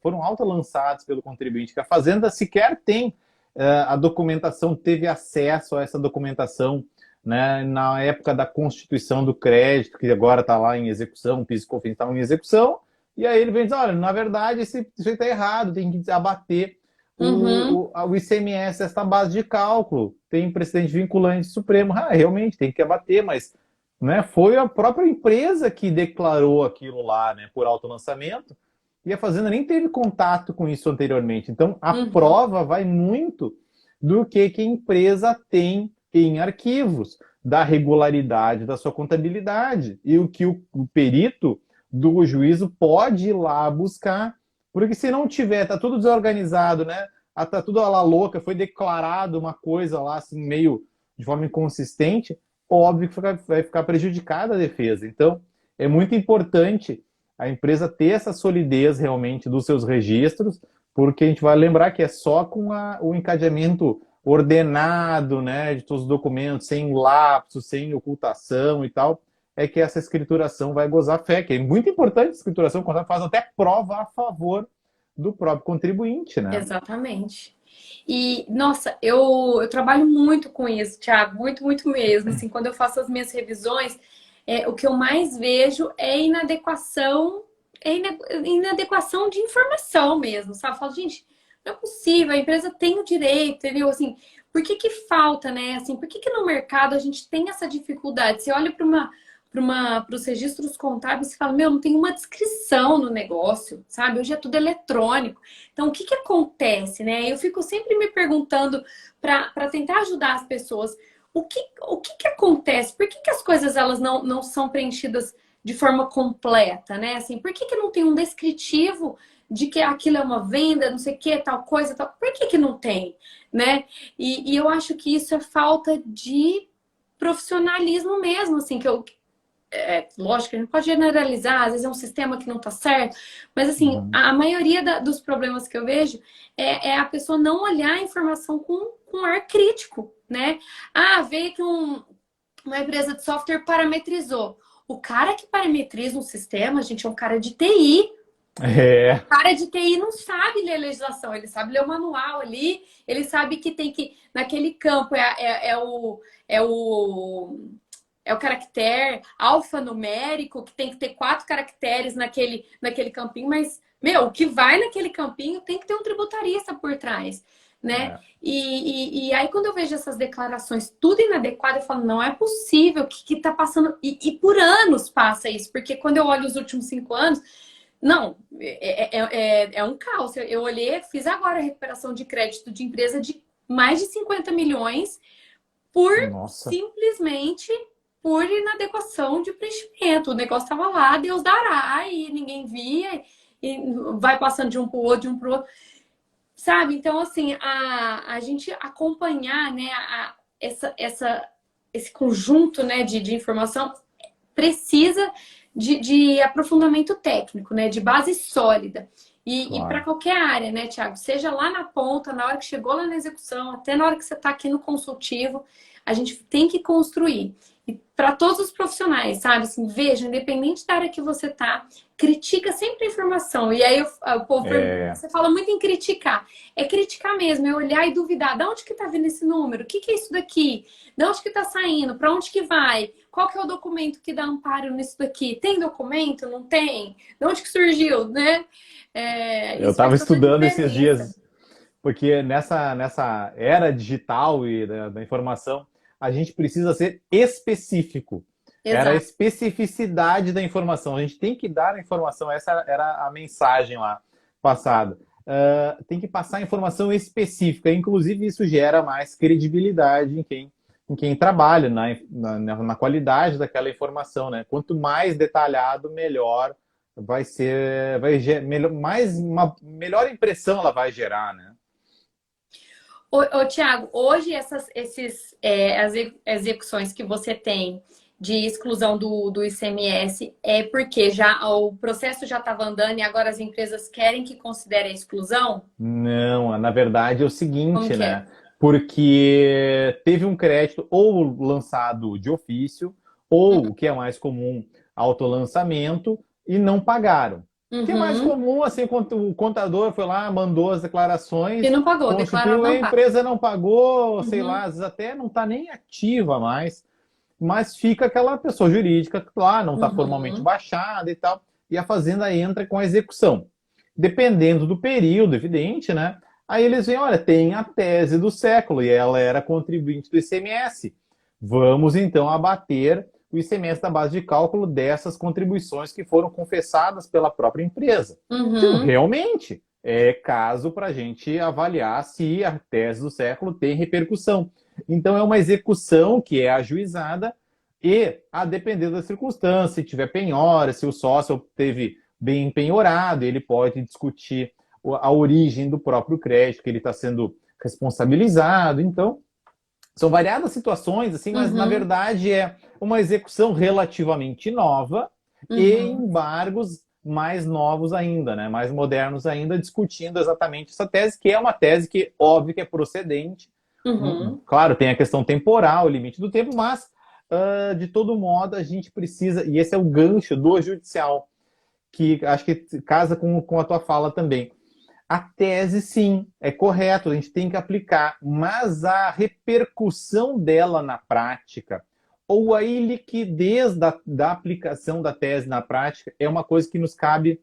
Foram auto-lançados pelo contribuinte, que a Fazenda sequer tem a documentação, teve acesso a essa documentação, né, na época da constituição do crédito, que agora está lá em execução, o PIS e COFINS está em execução, e aí ele vem dizer, olha, na verdade, isso aí está errado, tem que abater Uhum, o ICMS, esta base de cálculo, tem precedente vinculante supremo, realmente tem que abater, mas né, foi a própria empresa que declarou aquilo lá, né, por autolançamento, e a Fazenda nem teve contato com isso anteriormente. Então, a uhum. prova vai muito do que a empresa tem em arquivos, da regularidade da sua contabilidade e o que o perito do juízo pode ir lá buscar, porque se não tiver, tá tudo desorganizado, né? Tá tudo lá louca, foi declarado uma coisa lá assim meio de forma inconsistente, óbvio que vai ficar prejudicada a defesa. Então, é muito importante a empresa ter essa solidez realmente dos seus registros, porque a gente vai lembrar que é só com o encadeamento ordenado, né, de todos os documentos, sem lapsos, sem ocultação e tal, é que essa escrituração vai gozar fé, que é muito importante a escrituração, quando ela faz até prova a favor do próprio contribuinte, né? Exatamente. E, nossa, eu trabalho muito com isso, Thiago, muito, muito mesmo. Assim, quando eu faço as minhas revisões, o que eu mais vejo inadequação de informação mesmo, sabe? Eu falo, gente, não é possível, a empresa tem o direito, entendeu? Assim, por que que falta, né? Assim, por que que no mercado a gente tem essa dificuldade? Você olha para os registros contábeis e fala, meu, não tem uma descrição no negócio, sabe? Hoje é tudo eletrônico. Então, o que que acontece, né? Eu fico sempre me perguntando para tentar ajudar as pessoas. O que acontece? Por que que as coisas elas não são preenchidas de forma completa, né? Assim, por que que não tem um descritivo de que aquilo é uma venda, não sei o que, tal coisa, tal? Por que que não tem, né? E eu acho que isso é falta de profissionalismo mesmo, assim, lógico, a gente pode generalizar, às vezes é um sistema que não está certo, mas assim, Uhum. a maioria dos problemas que eu vejo é a pessoa não olhar a informação com ar crítico, né? Ah, veio que uma empresa de software parametrizou. O cara que parametriza um sistema, gente, é um cara de TI. É, O cara de TI não sabe ler legislação, ele sabe ler o manual ali, ele sabe que tem que, naquele campo, é o é o caractere alfanumérico, que tem que ter 4 caracteres naquele campinho, mas, meu, o que vai naquele campinho tem que ter um tributarista por trás, né? é, E aí, quando eu vejo essas declarações tudo inadequado, eu falo, não é possível que tá passando. E por anos passa isso, porque quando eu olho os últimos 5 anos, não, é um caos. Eu olhei, fiz agora a recuperação de crédito de empresa de mais de 50 milhões por nossa, simplesmente por inadequação de preenchimento. O negócio estava lá, Deus dará, e ninguém via, e vai passando de um para o outro, de um para o outro. Sabe? Então, assim, a gente acompanhar, né, esse conjunto, né, de informação precisa de aprofundamento técnico, né, de base sólida. E para claro. qualquer área, né, Thiago? Seja lá na ponta, na hora que chegou lá na execução, até na hora que você está aqui no consultivo, a gente tem que construir. E para todos os profissionais, sabe? Assim, veja, independente da área que você tá, critica sempre a informação. E aí o povo pergunta, É, você fala muito em criticar. É criticar mesmo, é olhar e duvidar. De onde que tá vindo esse número? O que que é isso daqui? De onde que tá saindo? Para onde que vai? Qual que é o documento que dá amparo nisso daqui? Tem documento? Não tem? De onde que surgiu, né? eu Isso estava faz toda a estudando esses diferença. dias, porque nessa era digital e da informação, a gente precisa ser específico. Era a Exato. especificidade da informação. A gente tem que dar a informação, essa era a mensagem lá passada. Tem que passar a informação específica. Inclusive, isso gera mais credibilidade em quem trabalha na qualidade daquela informação, né? Quanto mais detalhado, melhor vai ser, uma melhor impressão ela vai gerar, né? Tiago, hoje as execuções que você tem de exclusão do ICMS é porque o processo já estava andando e agora as empresas querem que considere a exclusão? Não, na verdade é o Como seguinte, que é? né? Porque teve um crédito ou lançado de ofício, ou, o que é mais comum, autolançamento, e não pagaram. O que é mais Uhum. comum, assim, o contador foi lá, mandou as E declarações, não pagou, declararam constituiu, a não paga. empresa não pagou, sei lá, Uhum. às vezes até não está nem ativa mais, mas fica aquela pessoa jurídica lá, não está formalmente Uhum. baixada e tal, e a fazenda entra com a execução. Dependendo do período, evidente, né? Aí eles veem, olha, tem a tese do século e ela era contribuinte do ICMS. Vamos então abater o ICMS da base de cálculo dessas contribuições que foram confessadas pela própria empresa. Então, Uhum. realmente, é caso para a gente avaliar se a tese do século tem repercussão. Então, é uma execução que é ajuizada e, a depender da circunstância, se tiver penhora, se o sócio teve bem penhorado, ele pode discutir a origem do próprio crédito, que ele está sendo responsabilizado. Então, são variadas situações, assim, mas na Uhum. verdade é uma execução relativamente nova e Uhum. embargos mais novos ainda, né? Mais modernos ainda, discutindo exatamente essa tese, que é uma tese que, óbvio, que é procedente. Uhum. Claro, tem a questão temporal, o limite do tempo, mas, de todo modo, a gente precisa, e esse é o gancho do judicial, que acho que casa com a tua fala também. A tese, sim, é correto, a gente tem que aplicar, mas a repercussão dela na prática, ou a iliquidez da aplicação da tese na prática, é uma coisa que nos cabe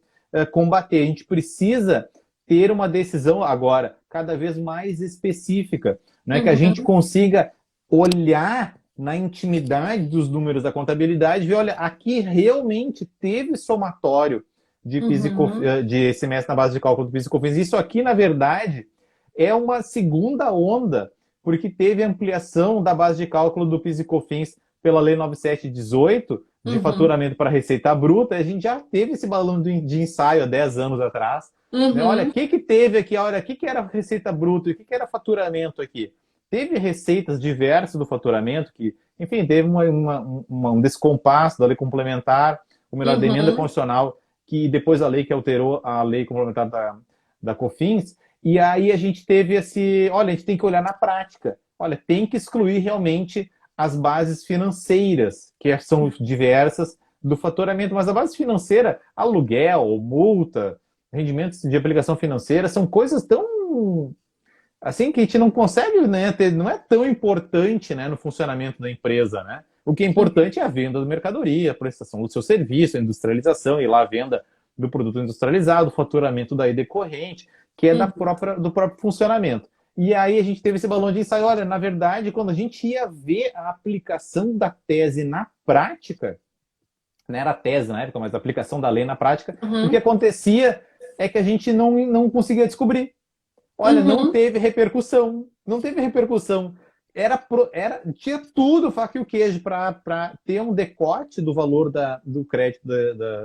combater. A gente precisa ter uma decisão agora cada vez mais específica, não é que a gente Uhum. consiga olhar na intimidade dos números da contabilidade e ver, olha, aqui realmente teve somatório Uhum. de ICMS na base de cálculo do PIS e COFINS. Isso aqui, na verdade, é uma segunda onda, porque teve ampliação da base de cálculo do PIS e COFINS pela Lei 9718, de Uhum. faturamento para receita bruta. A gente já teve esse balão de ensaio há 10 anos atrás. Né? Olha, o Uhum. que teve aqui? Olha, o que era receita bruta e o que era faturamento aqui? Teve receitas diversas do faturamento, que, enfim, teve um descompasso da lei complementar, ou melhor, da emenda Uhum. constitucional, que depois a lei que alterou a lei complementar da COFINS, e aí a gente teve olha, a gente tem que olhar na prática. Olha, tem que excluir realmente as bases financeiras, que são diversas do faturamento, mas a base financeira, aluguel, multa, rendimentos de aplicação financeira, são coisas tão assim que a gente não consegue, né, não é tão importante, né, no funcionamento da empresa, né? O que é importante é a venda da mercadoria, a prestação do seu serviço, a industrialização e lá a venda do produto industrializado, o faturamento daí decorrente, que é Uhum. do próprio funcionamento. E aí a gente teve esse balão de ensaio. Olha, na verdade, quando a gente ia ver a aplicação da tese na prática, não era a tese na época, mas a aplicação da lei na prática, o que Uhum. acontecia é que a gente não conseguia descobrir. Olha, não Uhum. teve repercussão. Não teve repercussão. Tinha tudo faca e o queijo para ter um decote do valor do crédito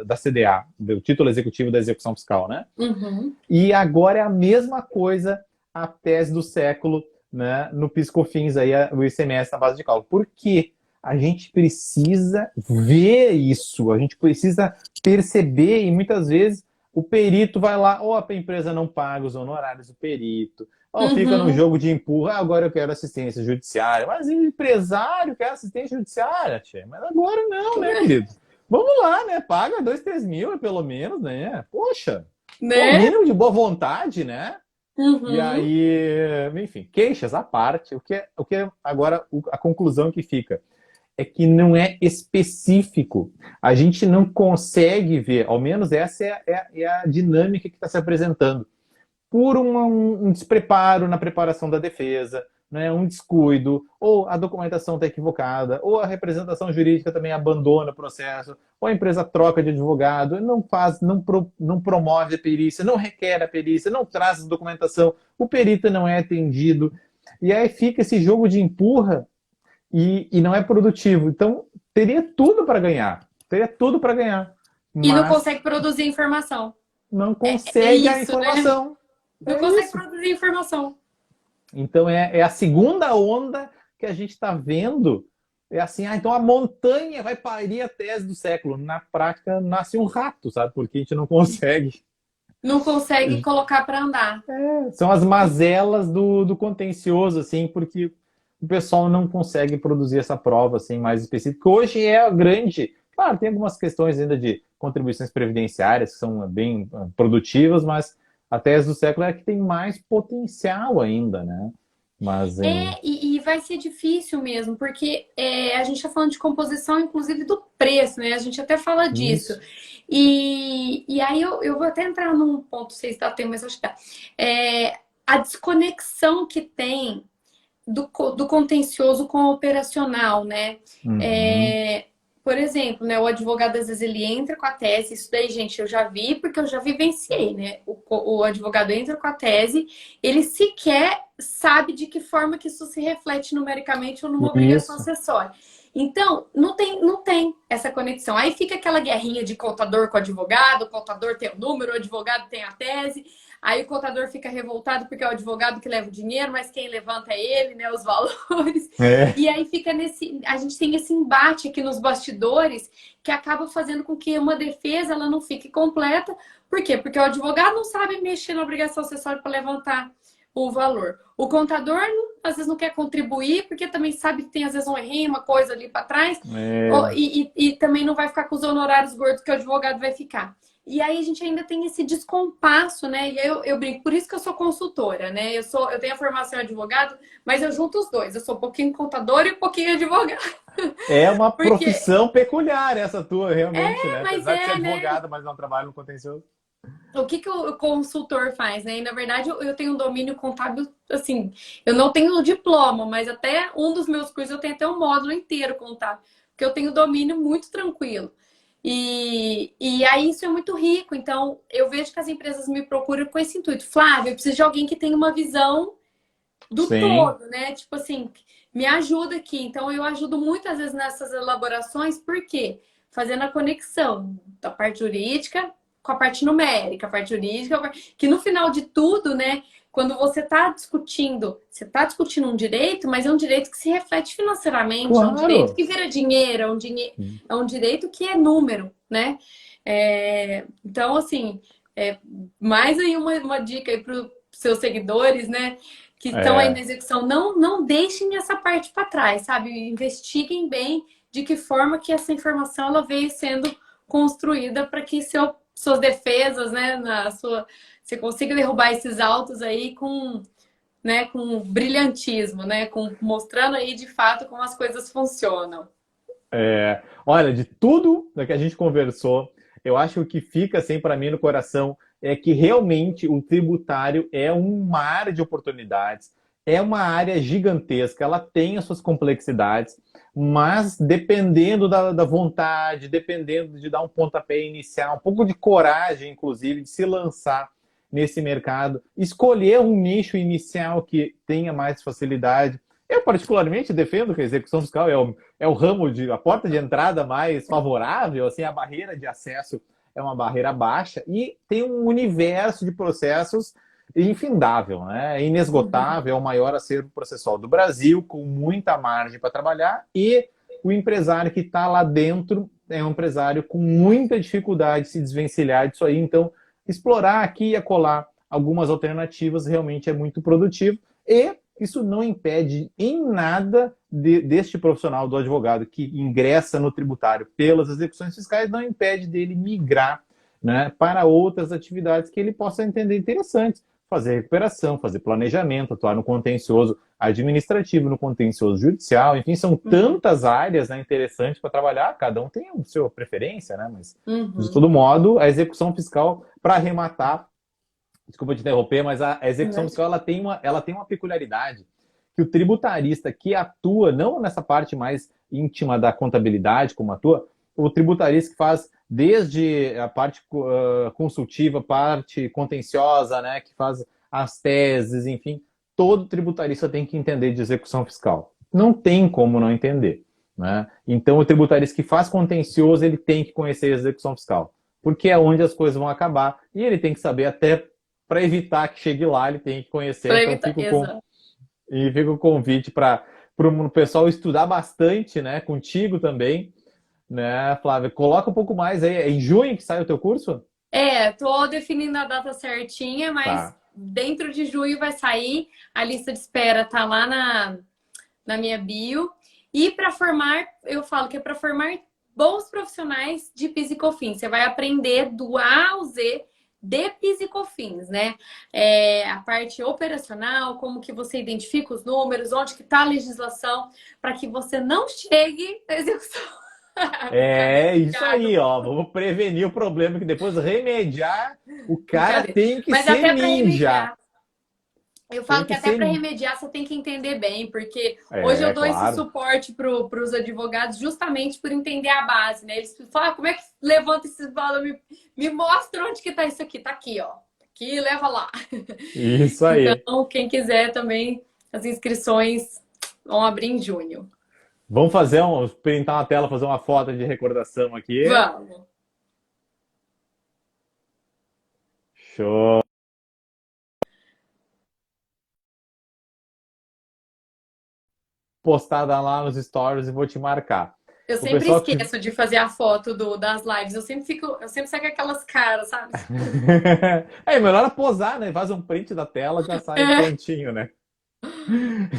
da CDA, do título executivo da execução fiscal, né? Uhum. E agora é a mesma coisa a tese do século, né, no PIS/COFINS, aí, o ICMS na base de cálculo. Por quê? A gente precisa ver isso, a gente precisa perceber, e muitas vezes o perito vai lá, ou a empresa não paga os honorários do perito, ou fica no Uhum. jogo de empurra, agora eu quero assistência judiciária. Mas o empresário quer assistência judiciária, tia. Mas agora não, né, querido? Vamos lá, né? Paga 2, 3 mil, pelo menos, né? Poxa, pô, Né? mínimo de boa vontade, né? E Uhum. aí, enfim, queixas à parte, o que agora a conclusão que fica é que não é específico. A gente não consegue ver, ao menos essa é a dinâmica que está se apresentando, por um despreparo na preparação da defesa, né, um descuido, ou a documentação está equivocada, ou a representação jurídica também abandona o processo, ou a empresa troca de advogado, não faz, não promove a perícia, não requer a perícia, não traz a documentação, o perito não é atendido, e aí fica esse jogo de empurra e não é produtivo. Então, teria tudo para ganhar, E não mas consegue produzir informação. não É consegue a isso, né? informação. Não É consegue isso. produzir informação. Então, é a segunda onda que a gente está vendo. É assim, então a montanha vai parir a tese do século. Na prática, nasce um rato, sabe? Porque a gente não consegue. Não consegue colocar para andar. São as mazelas do contencioso, assim, porque o pessoal não consegue produzir essa prova assim, mais específica. Hoje é a grande. Claro, tem algumas questões ainda de contribuições previdenciárias que são bem produtivas, mas a tese do século é a que tem mais potencial ainda, né? Mas E vai ser difícil mesmo, porque a gente está falando de composição, inclusive do preço, né? A gente até fala disso. isso. E aí eu vou até entrar num ponto, sei se dá tempo, mas acho que dá. A desconexão que tem do contencioso com o operacional, né? Uhum. Por exemplo, né, o advogado, às vezes, ele entra com a tese, isso daí, gente, eu já vi, porque eu já vivenciei, né? O advogado entra com a tese, ele sequer sabe de que forma que isso se reflete numericamente ou numa obrigação Isso. acessória. Então, não tem essa conexão. Aí fica aquela guerrinha de contador com advogado, o contador tem o número, o advogado tem a tese. Aí o contador fica revoltado porque é o advogado que leva o dinheiro, mas quem levanta é ele, né? Os valores. É. E aí fica nesse. A gente tem esse embate aqui nos bastidores que acaba fazendo com que uma defesa ela não fique completa. Por quê? Porque o advogado não sabe mexer na obrigação acessória para levantar o valor. O contador, às vezes, não quer contribuir, porque também sabe que tem, às vezes, um errinho, uma coisa ali para trás, É. e também não vai ficar com os honorários gordos que o advogado vai ficar. E aí a gente ainda tem esse descompasso, né? E aí eu brinco, por isso que eu sou consultora, né? Eu tenho a formação em advogado, mas eu junto os dois. Eu sou um pouquinho contador e um pouquinho advogado. É uma Porque profissão peculiar essa tua, realmente, né? mas Apesar de ser né? advogada, mas não trabalha no contencioso. O que o consultor faz, né? E, na verdade, eu tenho um domínio contábil, assim, eu não tenho o diploma, mas até um dos meus cursos eu tenho até um módulo inteiro contábil, porque eu tenho domínio muito tranquilo. E aí isso é muito rico. Então, eu vejo que as empresas me procuram com esse intuito. Flávia, eu preciso de alguém que tenha uma visão do Sim. todo, né? Tipo assim, me ajuda aqui. Então, eu ajudo muitas vezes nessas elaborações, por quê? Fazendo a conexão da parte jurídica com a parte numérica, a parte jurídica, que no final de tudo, né? Quando você está discutindo um direito, mas é um direito que se reflete financeiramente, é um direito Claro. que vira dinheiro, é um direito que é número, né? Então, assim, mais aí uma dica aí para os seus seguidores, né? Que estão aí na É. execução, não deixem essa parte para trás, sabe? Investiguem bem de que forma que essa informação ela veio sendo construída para que suas defesas, né, você consiga derrubar esses autos aí né, com brilhantismo, né, mostrando aí de fato como as coisas funcionam. Olha, de tudo que a gente conversou, eu acho que o que fica assim para mim no coração é que realmente o tributário é um mar de oportunidades, é uma área gigantesca, ela tem as suas complexidades, mas dependendo da vontade, dependendo de dar um pontapé inicial, um pouco de coragem, inclusive, de se lançar nesse mercado, escolher um nicho inicial que tenha mais facilidade. Eu, particularmente, defendo que a execução fiscal é o ramo a porta de entrada mais favorável, assim, a barreira de acesso é uma barreira baixa e tem um universo de processos infindável, né? É inesgotável, é o maior acervo processual do Brasil, com muita margem para trabalhar, e o empresário que está lá dentro é um empresário com muita dificuldade de se desvencilhar disso aí, então explorar aqui e acolá algumas alternativas realmente é muito produtivo, e isso não impede em nada deste profissional do advogado que ingressa no tributário pelas execuções fiscais, não impede dele migrar, né, para outras atividades que ele possa entender interessantes. Fazer recuperação, fazer planejamento, atuar no contencioso administrativo, no contencioso judicial, enfim, são tantas áreas, né, interessantes para trabalhar, cada um tem a sua preferência, né, mas de todo modo, a execução fiscal, para arrematar, desculpa te interromper, mas a execução fiscal ela tem uma peculiaridade que o tributarista que atua, não nessa parte mais íntima da contabilidade, como atua, o tributarista que faz desde a parte consultiva, parte contenciosa, né, que faz as teses, enfim, todo tributarista tem que entender de execução fiscal. Não tem como não entender, né? Então, o tributarista que faz contencioso, ele tem que conhecer a execução fiscal, porque é onde as coisas vão acabar, e ele tem que saber até para evitar que chegue lá, ele tem que conhecer. Pra Então, evitar... fica o convite para o pessoal estudar bastante, né, contigo também, né, Flávia? Coloca um pouco mais aí. É em junho que sai o teu curso? Tô definindo a data certinha, mas Tá. dentro de junho vai sair. A lista de espera tá lá na minha bio. E para formar, eu falo que é para formar bons profissionais de PIS e COFINS. Você vai aprender do A ao Z de PIS e COFINS, né? A parte operacional, como que você identifica os números, onde que está a legislação, para que você não chegue à execução. É isso Thiago. aí, ó. Vamos prevenir o problema que depois remediar, o cara Brincadeira. tem que Mas ser até para ninja. remediar, eu Tem falo que que até ser. para remediar você tem que entender bem, porque hoje eu É, dou esse claro. suporte para os advogados justamente por entender a base, né? Eles falam, como é que levanta esses valores? Me mostra onde que tá isso aqui. Tá aqui, ó. Aqui, leva lá. Isso aí. Então, quem quiser também, as inscrições vão abrir em junho. Vamos printar uma tela, fazer uma foto de recordação aqui. Vamos. Show. Postada lá nos stories e vou te marcar. Eu O sempre pessoal que esqueço de fazer a foto das lives. Eu sempre saio com aquelas caras, sabe? é melhor posar, né? Faz um print da tela, já sai É, prontinho, né?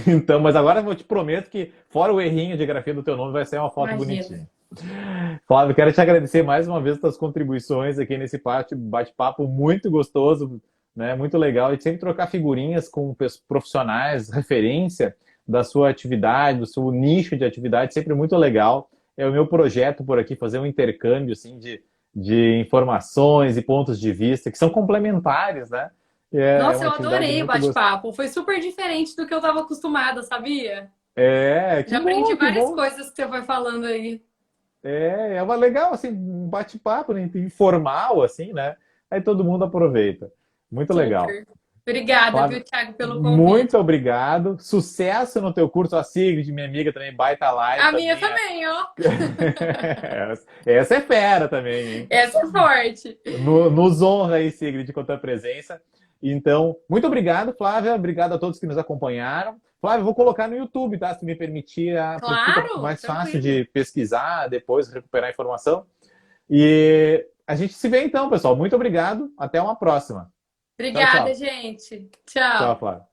Então, mas agora eu te prometo que, fora o errinho de grafia do teu nome, vai ser uma foto imagina. bonitinha. Flávio, quero te agradecer mais uma vez pelas contribuições aqui nesse bate-papo muito gostoso, né? Muito legal. E sempre trocar figurinhas com profissionais, referência da sua atividade, do seu nicho de atividade, sempre muito legal. É o meu projeto por aqui, fazer um intercâmbio assim, de informações e pontos de vista que são complementares, né? É Nossa, uma eu atividade adorei o muito gostosa. bate-papo. Foi super diferente do que eu estava acostumada, sabia? É, Já aprendi que várias bom. coisas que você foi falando aí. É uma legal, assim, um bate-papo, né, informal, assim, né? Aí todo mundo aproveita. Muito legal. Super. Obrigada, viu, Flávio, Thiago, pelo convite. muito obrigado. Sucesso no teu curso. A Sigrid, minha amiga também, baita live A minha também. também, ó. Essa é fera também, hein? Essa é forte. Nos honra aí, Sigrid, com a tua presença. Então, muito obrigado, Flávia. Obrigado a todos que nos acompanharam. Flávia, eu vou colocar no YouTube, tá? Se me permitir, porque fica Claro, mais fácil tranquilo. de pesquisar, depois recuperar a informação. E a gente se vê então, pessoal. Muito obrigado. Até uma próxima. Tchau, Obrigada, tchau. gente. Tchau, Tchau. Flávia.